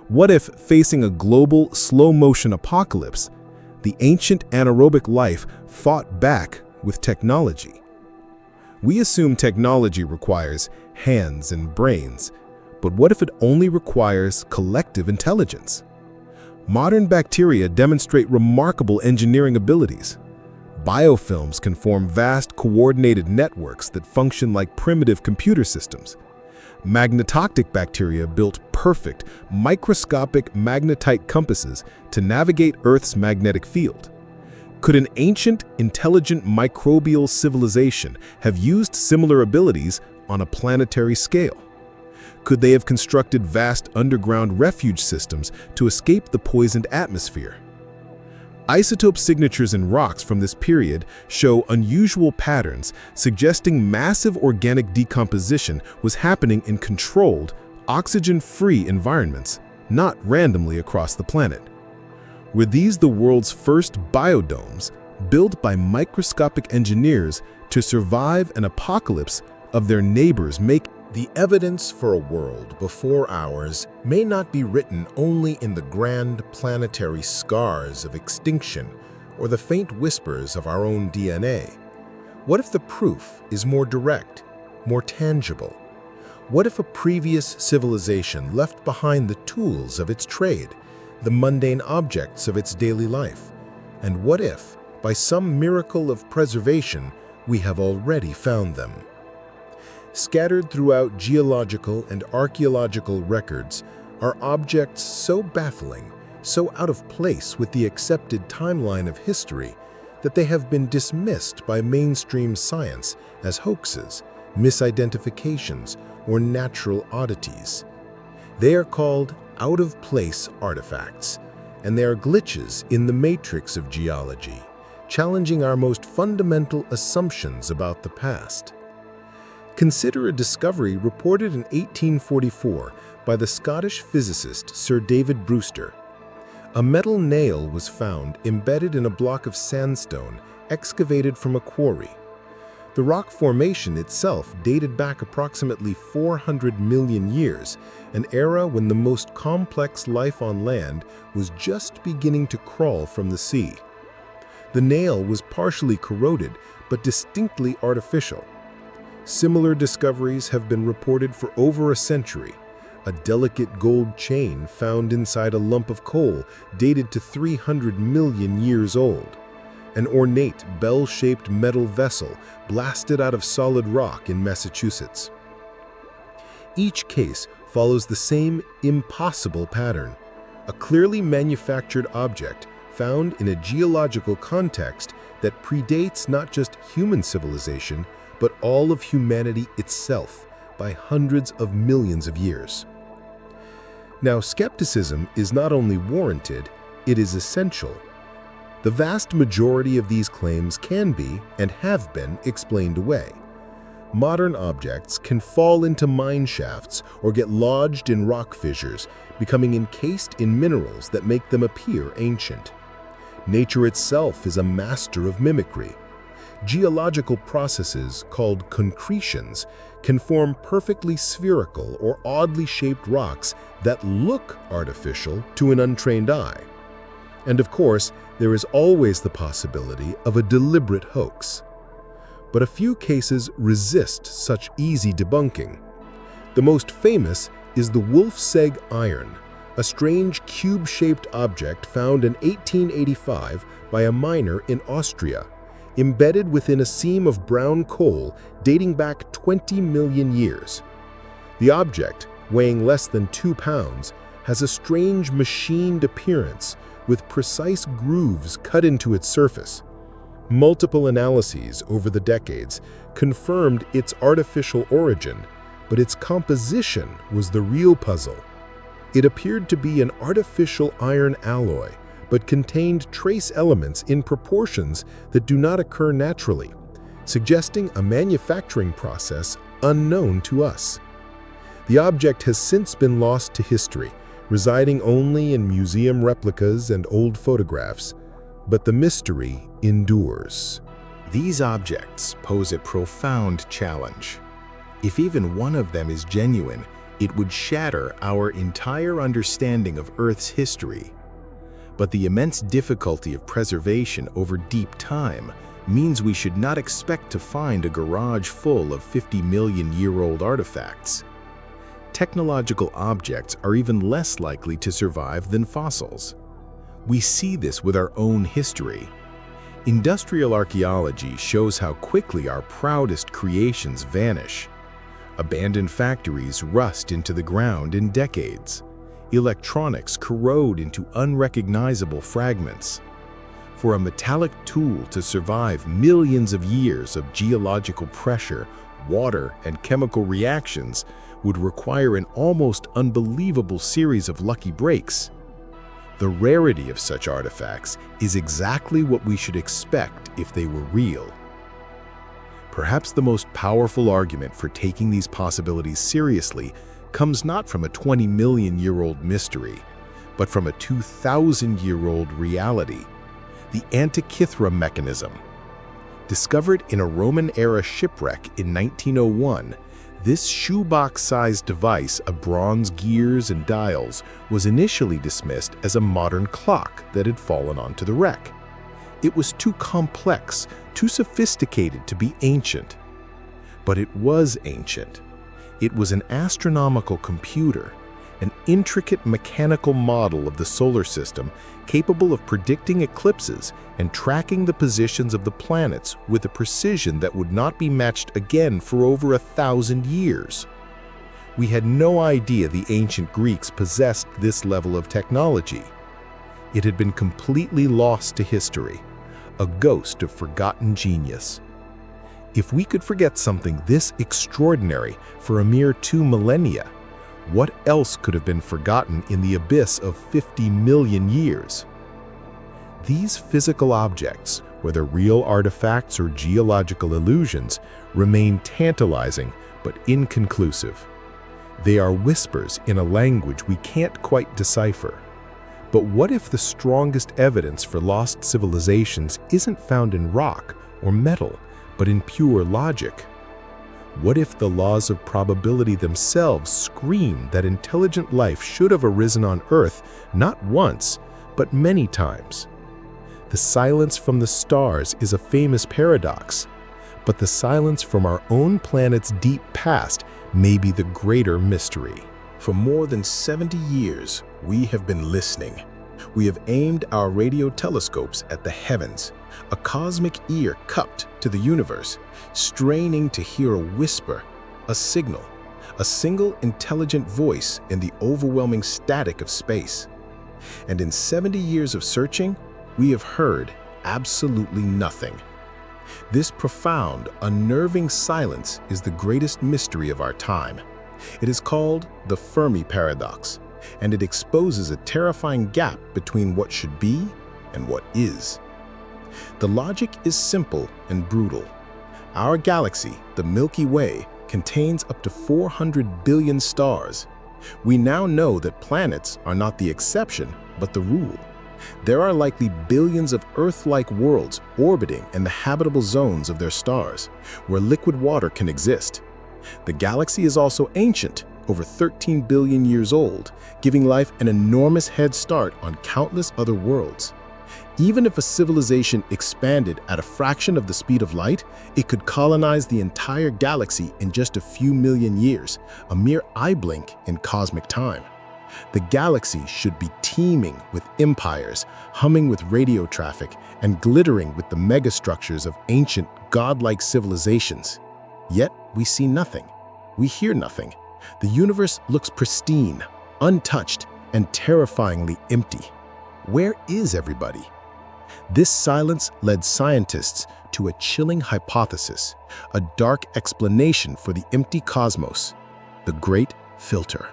What if, facing a global, slow-motion apocalypse, the ancient anaerobic life fought back with technology? We assume technology requires hands and brains, but what if it only requires collective intelligence? Modern bacteria demonstrate remarkable engineering abilities. Biofilms can form vast, coordinated networks that function like primitive computer systems. Magnetoctic bacteria built perfect, microscopic magnetite compasses to navigate Earth's magnetic field. Could an ancient, intelligent microbial civilization have used similar abilities on a planetary scale? Could they have constructed vast underground refuge systems to escape the poisoned atmosphere? Isotope signatures in rocks from this period show unusual patterns, suggesting massive organic decomposition was happening in controlled, oxygen-free environments, not randomly across the planet. Were these the world's first biodomes, built by microscopic engineers to survive an apocalypse of their neighbors' making? The evidence for a world before ours may not be written only in the grand planetary scars of extinction or the faint whispers of our own DNA. What if the proof is more direct, more tangible? What if a previous civilization left behind the tools of its trade, the mundane objects of its daily life? And what if, by some miracle of preservation, we have already found them? Scattered throughout geological and archaeological records are objects so baffling, so out of place with the accepted timeline of history, that they have been dismissed by mainstream science as hoaxes, misidentifications, or natural oddities. They are called out-of-place artifacts, and they are glitches in the matrix of geology, challenging our most fundamental assumptions about the past. Consider a discovery reported in 1844 by the Scottish physicist Sir David Brewster. A metal nail was found embedded in a block of sandstone excavated from a quarry. The rock formation itself dated back approximately 400 million years, an era when the most complex life on land was just beginning to crawl from the sea. The nail was partially corroded, but distinctly artificial. Similar discoveries have been reported for over a century. A delicate gold chain found inside a lump of coal dated to 300 million years old. An ornate, bell-shaped metal vessel blasted out of solid rock in Massachusetts. Each case follows the same impossible pattern: a clearly manufactured object found in a geological context that predates not just human civilization, but all of humanity itself by hundreds of millions of years. Now, skepticism is not only warranted, it is essential. The vast majority of these claims can be, and have been, explained away. Modern objects can fall into mine shafts or get lodged in rock fissures, becoming encased in minerals that make them appear ancient. Nature itself is a master of mimicry. Geological processes, called concretions, can form perfectly spherical or oddly shaped rocks that look artificial to an untrained eye. And of course, there is always the possibility of a deliberate hoax. But a few cases resist such easy debunking. The most famous is the Wolfsegg iron, a strange cube-shaped object found in 1885 by a miner in Austria, embedded within a seam of brown coal dating back 20 million years. The object, weighing less than 2 pounds, has a strange machined appearance with precise grooves cut into its surface. Multiple analyses over the decades confirmed its artificial origin, but its composition was the real puzzle. It appeared to be an artificial iron alloy, but contained trace elements in proportions that do not occur naturally, suggesting a manufacturing process unknown to us. The object has since been lost to history, residing only in museum replicas and old photographs, but the mystery endures. These objects pose a profound challenge. If even one of them is genuine, it would shatter our entire understanding of Earth's history. But the immense difficulty of preservation over deep time means we should not expect to find a garage full of 50-million-year-old artifacts. Technological objects are even less likely to survive than fossils. We see this with our own history. Industrial archaeology shows how quickly our proudest creations vanish. Abandoned factories rust into the ground in decades. Electronics corrode into unrecognizable fragments. For a metallic tool to survive millions of years of geological pressure, water, and chemical reactions would require an almost unbelievable series of lucky breaks. The rarity of such artifacts is exactly what we should expect if they were real. Perhaps the most powerful argument for taking these possibilities seriously comes not from a 20-million-year-old mystery, but from a 2,000-year-old reality, the Antikythera mechanism. Discovered in a Roman-era shipwreck in 1901, this shoebox-sized device of bronze gears and dials was initially dismissed as a modern clock that had fallen onto the wreck. It was too complex, too sophisticated to be ancient. But it was ancient. It was an astronomical computer, an intricate mechanical model of the solar system capable of predicting eclipses and tracking the positions of the planets with a precision that would not be matched again for over 1,000 years. We had no idea the ancient Greeks possessed this level of technology. It had been completely lost to history, a ghost of forgotten genius. If we could forget something this extraordinary for a mere 2 millennia, what else could have been forgotten in the abyss of 50 million years? These physical objects, whether real artifacts or geological illusions, remain tantalizing but inconclusive. They are whispers in a language we can't quite decipher. But what if the strongest evidence for lost civilizations isn't found in rock or metal, but in pure logic? What if the laws of probability themselves scream that intelligent life should have arisen on Earth not once, but many times? The silence from the stars is a famous paradox, but the silence from our own planet's deep past may be the greater mystery. For more than 70 years, we have been listening. We have aimed our radio telescopes at the heavens, a cosmic ear cupped to the universe, straining to hear a whisper, a signal, a single intelligent voice in the overwhelming static of space. And in 70 years of searching, we have heard absolutely nothing. This profound, unnerving silence is the greatest mystery of our time. It is called the Fermi paradox, and it exposes a terrifying gap between what should be and what is. The logic is simple and brutal. Our galaxy, the Milky Way, contains up to 400 billion stars. We now know that planets are not the exception, but the rule. There are likely billions of Earth-like worlds orbiting in the habitable zones of their stars, where liquid water can exist. The galaxy is also ancient, over 13 billion years old, giving life an enormous head start on countless other worlds. Even if a civilization expanded at a fraction of the speed of light, it could colonize the entire galaxy in just a few million years, a mere eye blink in cosmic time. The galaxy should be teeming with empires, humming with radio traffic, and glittering with the megastructures of ancient, godlike civilizations. Yet we see nothing. We hear nothing. The universe looks pristine, untouched, and terrifyingly empty. Where is everybody? This silence led scientists to a chilling hypothesis, a dark explanation for the empty cosmos, the Great Filter.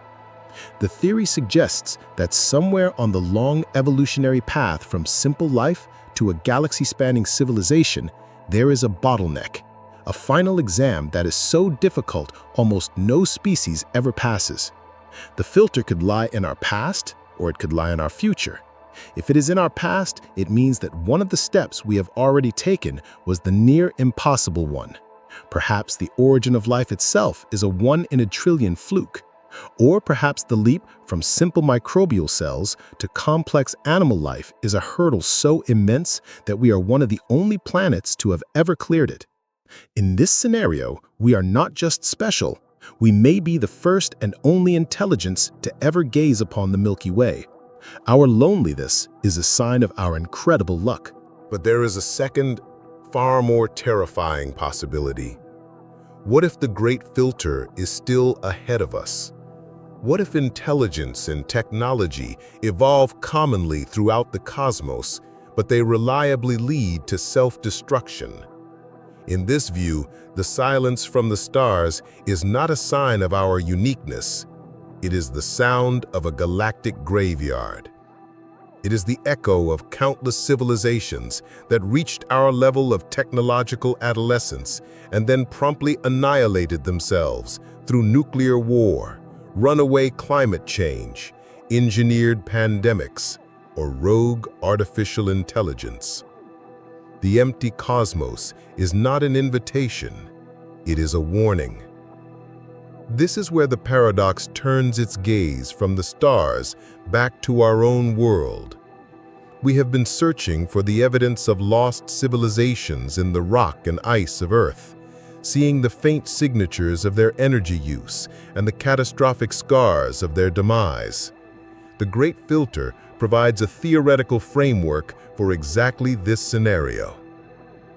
The theory suggests that somewhere on the long evolutionary path from simple life to a galaxy-spanning civilization, there is a bottleneck, a final exam that is so difficult almost no species ever passes. The filter could lie in our past, or it could lie in our future. If it is in our past, it means that one of the steps we have already taken was the near impossible one. Perhaps the origin of life itself is a 1 in a trillion fluke. Or perhaps the leap from simple microbial cells to complex animal life is a hurdle so immense that we are one of the only planets to have ever cleared it. In this scenario, we are not just special, we may be the first and only intelligence to ever gaze upon the Milky Way. Our loneliness is a sign of our incredible luck. But there is a second, far more terrifying possibility. What if the Great Filter is still ahead of us? What if intelligence and technology evolve commonly throughout the cosmos, but they reliably lead to self-destruction? In this view, the silence from the stars is not a sign of our uniqueness. It is the sound of a galactic graveyard. It is the echo of countless civilizations that reached our level of technological adolescence and then promptly annihilated themselves through nuclear war, runaway climate change, engineered pandemics, or rogue artificial intelligence. The empty cosmos is not an invitation, it is a warning. This is where the paradox turns its gaze from the stars back to our own world. We have been searching for the evidence of lost civilizations in the rock and ice of Earth, seeing the faint signatures of their energy use and the catastrophic scars of their demise. The Great Filter provides a theoretical framework for exactly this scenario.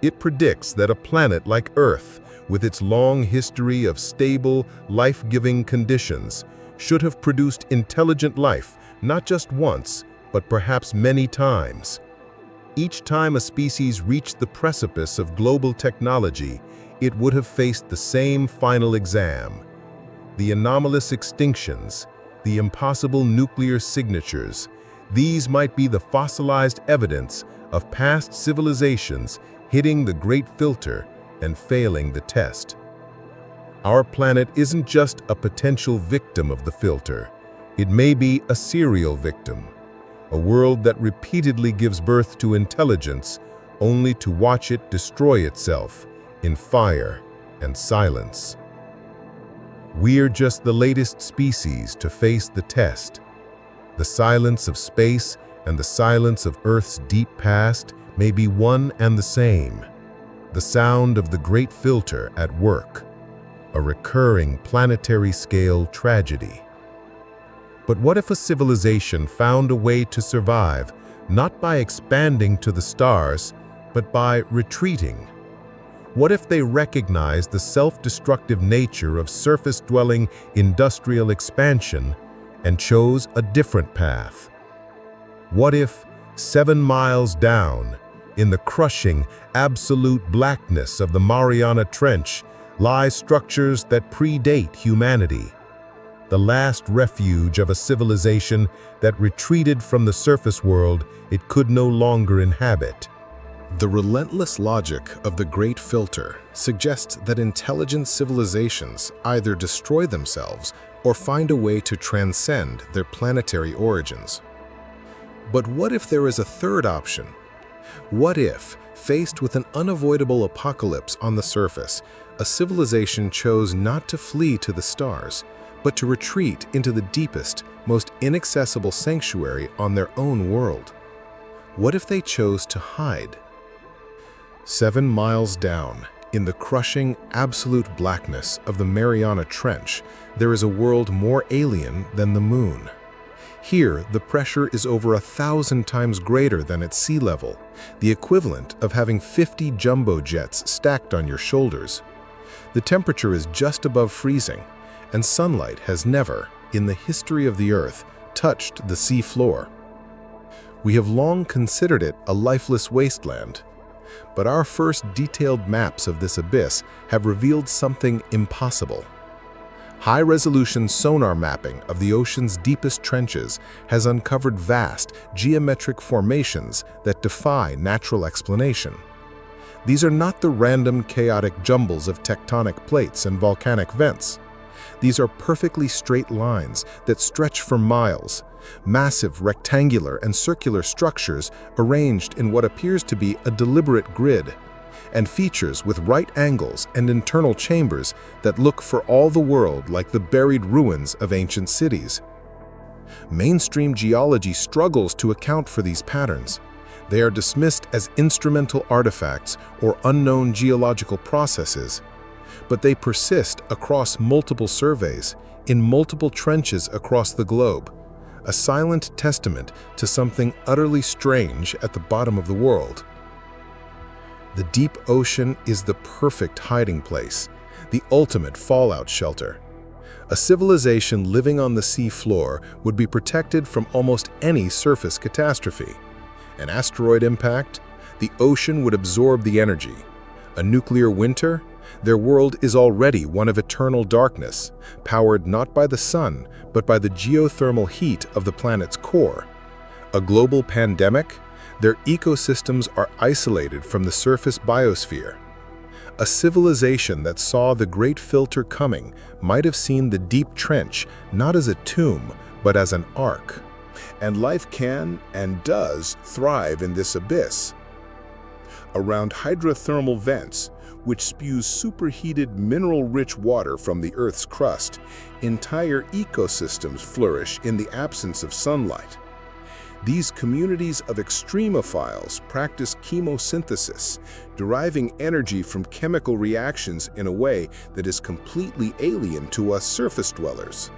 It predicts that a planet like Earth, with its long history of stable, life-giving conditions, should have produced intelligent life not just once, but perhaps many times. Each time a species reached the precipice of global technology, it would have faced the same final exam. The anomalous extinctions, the impossible nuclear signatures, these might be the fossilized evidence of past civilizations hitting the Great Filter and failing the test. Our planet isn't just a potential victim of the filter. It may be a serial victim, a world that repeatedly gives birth to intelligence only to watch it destroy itself in fire and silence. We're just the latest species to face the test. The silence of space and the silence of Earth's deep past may be one and the same. The sound of the Great Filter at work, a recurring planetary-scale tragedy. But what if a civilization found a way to survive, not by expanding to the stars, but by retreating? What if they recognized the self-destructive nature of surface-dwelling industrial expansion and chose a different path? What if, 7 miles down, in the crushing, absolute blackness of the Mariana Trench, lie structures that predate humanity? the last refuge of a civilization that retreated from the surface world it could no longer inhabit. The relentless logic of the Great Filter suggests that intelligent civilizations either destroy themselves or find a way to transcend their planetary origins. But what if there is a third option? What if, faced with an unavoidable apocalypse on the surface, a civilization chose not to flee to the stars, but to retreat into the deepest, most inaccessible sanctuary on their own world? What if they chose to hide? 7 miles down, in the crushing, absolute blackness of the Mariana Trench, there is a world more alien than the Moon. Here, the pressure is over 1,000 times greater than at sea level, the equivalent of having 50 jumbo jets stacked on your shoulders. The temperature is just above freezing, and sunlight has never, in the history of the Earth, touched the sea floor. We have long considered it a lifeless wasteland, but our first detailed maps of this abyss have revealed something impossible. High-resolution sonar mapping of the ocean's deepest trenches has uncovered vast, geometric formations that defy natural explanation. These are not the random, chaotic jumbles of tectonic plates and volcanic vents. These are perfectly straight lines that stretch for miles, massive rectangular and circular structures arranged in what appears to be a deliberate grid, and features with right angles and internal chambers that look for all the world like the buried ruins of ancient cities. Mainstream geology struggles to account for these patterns. They are dismissed as instrumental artifacts or unknown geological processes, but they persist across multiple surveys, in multiple trenches across the globe, a silent testament to something utterly strange at the bottom of the world. The deep ocean is the perfect hiding place, the ultimate fallout shelter. A civilization living on the sea floor would be protected from almost any surface catastrophe. An asteroid impact, the ocean would absorb the energy. A nuclear winter, their world is already one of eternal darkness, powered not by the sun, but by the geothermal heat of the planet's core. A global pandemic, their ecosystems are isolated from the surface biosphere. A civilization that saw the Great Filter coming might have seen the deep trench not as a tomb, but as an ark. And life can and does thrive in this abyss. Around hydrothermal vents, which spews superheated mineral-rich water from the Earth's crust, entire ecosystems flourish in the absence of sunlight. These communities of extremophiles practice chemosynthesis, deriving energy from chemical reactions in a way that is completely alien to us surface dwellers.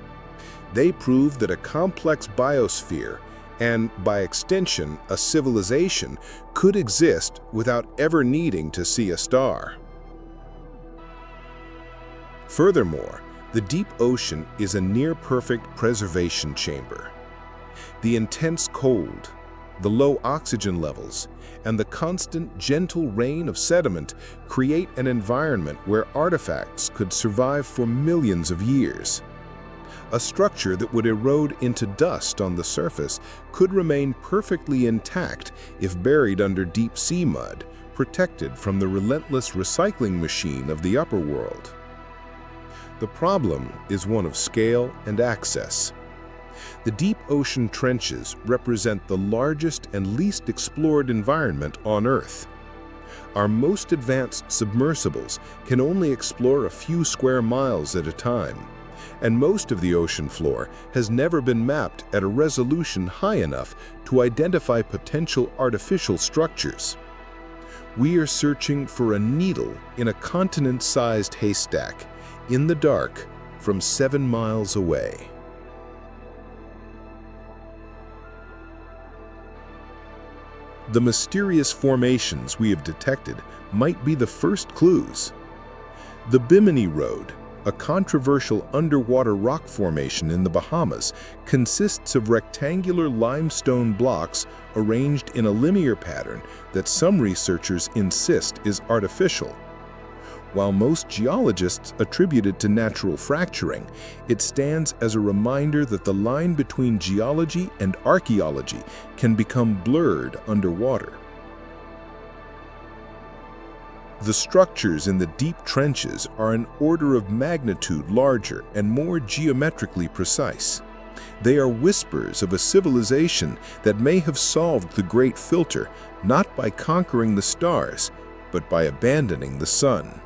They prove that a complex biosphere, and by extension a civilization, could exist without ever needing to see a star. Furthermore, the deep ocean is a near-perfect preservation chamber. The intense cold, the low oxygen levels, and the constant, gentle rain of sediment create an environment where artifacts could survive for millions of years. A structure that would erode into dust on the surface could remain perfectly intact if buried under deep sea mud, protected from the relentless recycling machine of the upper world. The problem is one of scale and access. The deep ocean trenches represent the largest and least explored environment on Earth. Our most advanced submersibles can only explore a few square miles at a time, and most of the ocean floor has never been mapped at a resolution high enough to identify potential artificial structures. We are searching for a needle in a continent-sized haystack, in the dark, from 7 miles away. The mysterious formations we have detected might be the first clues. The Bimini Road, a controversial underwater rock formation in the Bahamas, consists of rectangular limestone blocks arranged in a linear pattern that some researchers insist is artificial. While most geologists attribute it to natural fracturing, it stands as a reminder that the line between geology and archaeology can become blurred underwater. The structures in the deep trenches are an order of magnitude larger and more geometrically precise. They are whispers of a civilization that may have solved the Great Filter not by conquering the stars, but by abandoning the sun.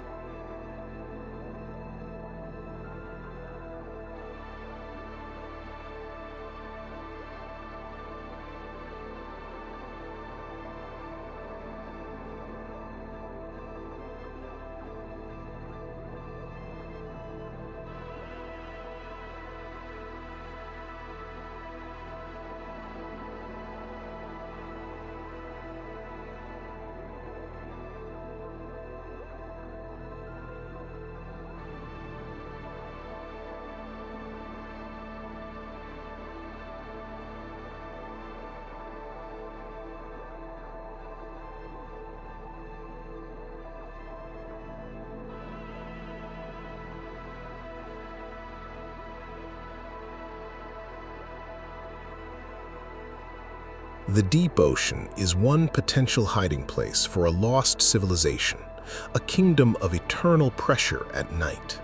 The deep ocean is one potential hiding place for a lost civilization, a kingdom of eternal pressure at night.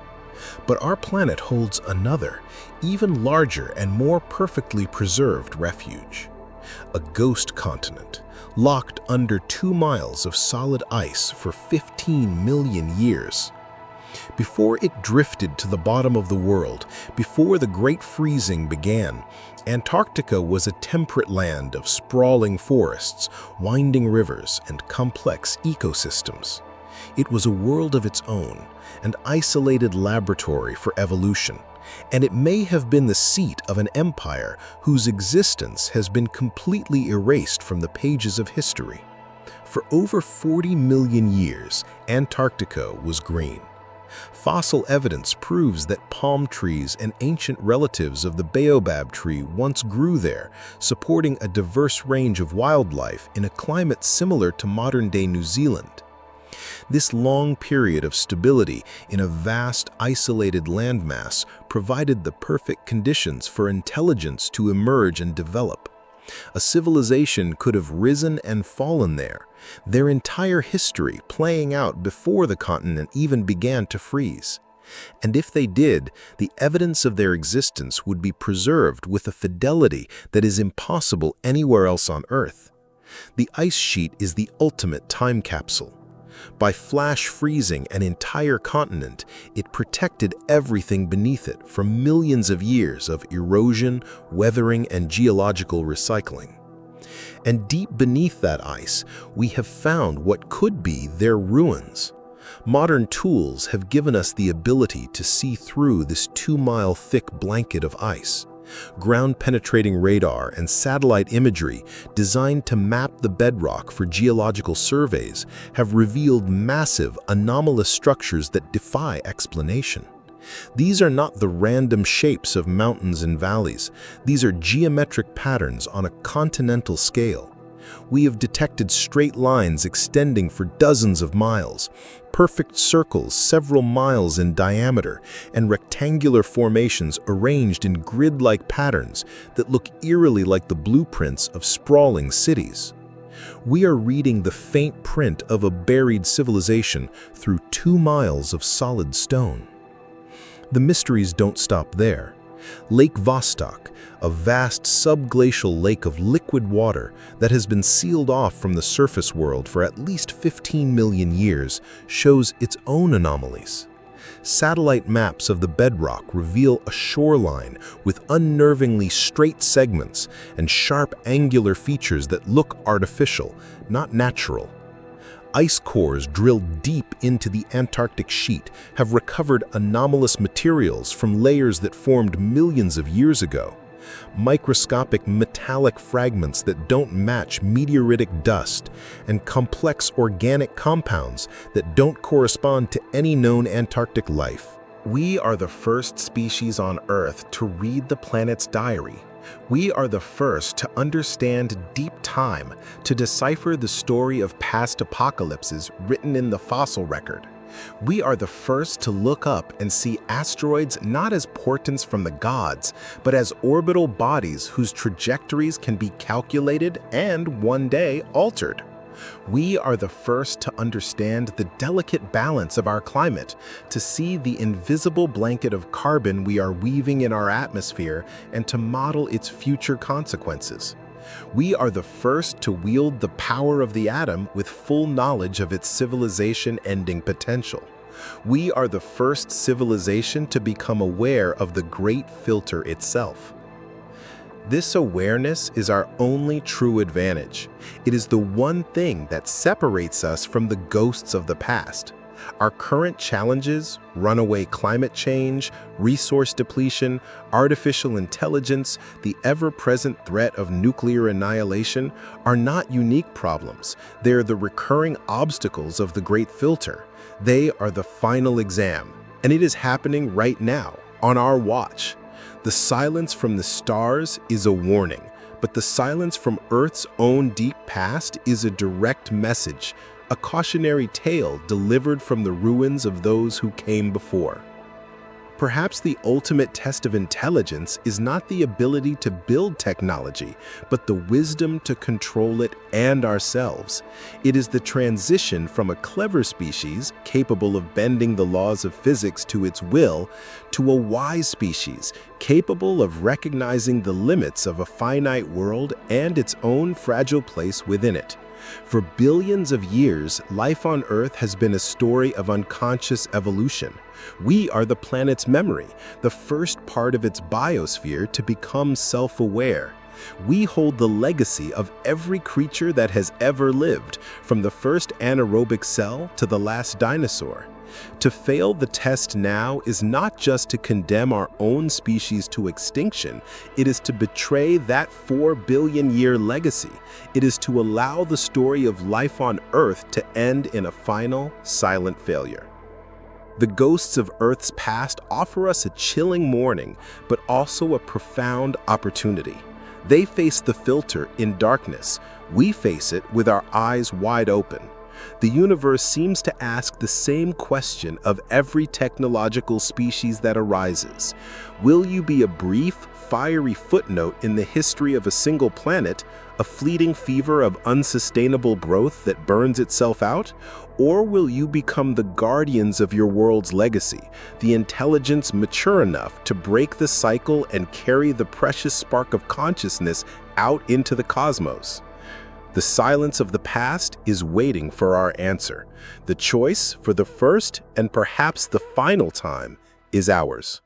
But our planet holds another, even larger and more perfectly preserved refuge. A ghost continent, locked under 2 miles of solid ice for 15 million years. Before it drifted to the bottom of the world, before the Great Freezing began, Antarctica was a temperate land of sprawling forests, winding rivers, and complex ecosystems. It was a world of its own, an isolated laboratory for evolution, and it may have been the seat of an empire whose existence has been completely erased from the pages of history. For over 40 million years, Antarctica was green. Fossil evidence proves that palm trees and ancient relatives of the baobab tree once grew there, supporting a diverse range of wildlife in a climate similar to modern-day New Zealand. This long period of stability in a vast, isolated landmass provided the perfect conditions for intelligence to emerge and develop. A civilization could have risen and fallen there, their entire history playing out before the continent even began to freeze. And if they did, the evidence of their existence would be preserved with a fidelity that is impossible anywhere else on Earth. The ice sheet is the ultimate time capsule. By flash freezing an entire continent, it protected everything beneath it from millions of years of erosion, weathering, and geological recycling. And deep beneath that ice, we have found what could be their ruins. Modern tools have given us the ability to see through this 2-mile thick blanket of ice. Ground-penetrating radar and satellite imagery designed to map the bedrock for geological surveys have revealed massive, anomalous structures that defy explanation. These are not the random shapes of mountains and valleys. These are geometric patterns on a continental scale. We have detected straight lines extending for dozens of miles, perfect circles several miles in diameter, and rectangular formations arranged in grid-like patterns that look eerily like the blueprints of sprawling cities. We are reading the faint print of a buried civilization through 2 miles of solid stone. The mysteries don't stop there. Lake Vostok, a vast subglacial lake of liquid water that has been sealed off from the surface world for at least 15 million years, shows its own anomalies. Satellite maps of the bedrock reveal a shoreline with unnervingly straight segments and sharp angular features that look artificial, not natural. Ice cores drilled deep into the Antarctic sheet have recovered anomalous materials from layers that formed millions of years ago. Microscopic metallic fragments that don't match meteoritic dust, and complex organic compounds that don't correspond to any known Antarctic life. We are the first species on Earth to read the planet's diary. We are the first to understand deep time, to decipher the story of past apocalypses written in the fossil record. We are the first to look up and see asteroids not as portents from the gods, but as orbital bodies whose trajectories can be calculated and one day altered. We are the first to understand the delicate balance of our climate, to see the invisible blanket of carbon we are weaving in our atmosphere, and to model its future consequences. We are the first to wield the power of the atom with full knowledge of its civilization-ending potential. We are the first civilization to become aware of the Great Filter itself. This awareness is our only true advantage. It is the one thing that separates us from the ghosts of the past. Our current challenges, runaway climate change, resource depletion, artificial intelligence, the ever-present threat of nuclear annihilation, are not unique problems. They are the recurring obstacles of the Great Filter. They are the final exam, and it is happening right now, on our watch. The silence from the stars is a warning, but the silence from Earth's own deep past is a direct message, a cautionary tale delivered from the ruins of those who came before. Perhaps the ultimate test of intelligence is not the ability to build technology, but the wisdom to control it and ourselves. It is the transition from a clever species, capable of bending the laws of physics to its will, to a wise species, capable of recognizing the limits of a finite world and its own fragile place within it. For billions of years, life on Earth has been a story of unconscious evolution. We are the planet's memory, the first part of its biosphere to become self-aware. We hold the legacy of every creature that has ever lived, from the first anaerobic cell to the last dinosaur. To fail the test now is not just to condemn our own species to extinction, it is to betray that 4 billion-year legacy. It is to allow the story of life on Earth to end in a final, silent failure. The ghosts of Earth's past offer us a chilling morning, but also a profound opportunity. They face the filter in darkness. We face it with our eyes wide open. The universe seems to ask the same question of every technological species that arises. Will you be a brief, fiery footnote in the history of a single planet, a fleeting fever of unsustainable growth that burns itself out? Or will you become the guardians of your world's legacy, the intelligence mature enough to break the cycle and carry the precious spark of consciousness out into the cosmos? The silence of the past is waiting for our answer. The choice, for the first and perhaps the final time, is ours.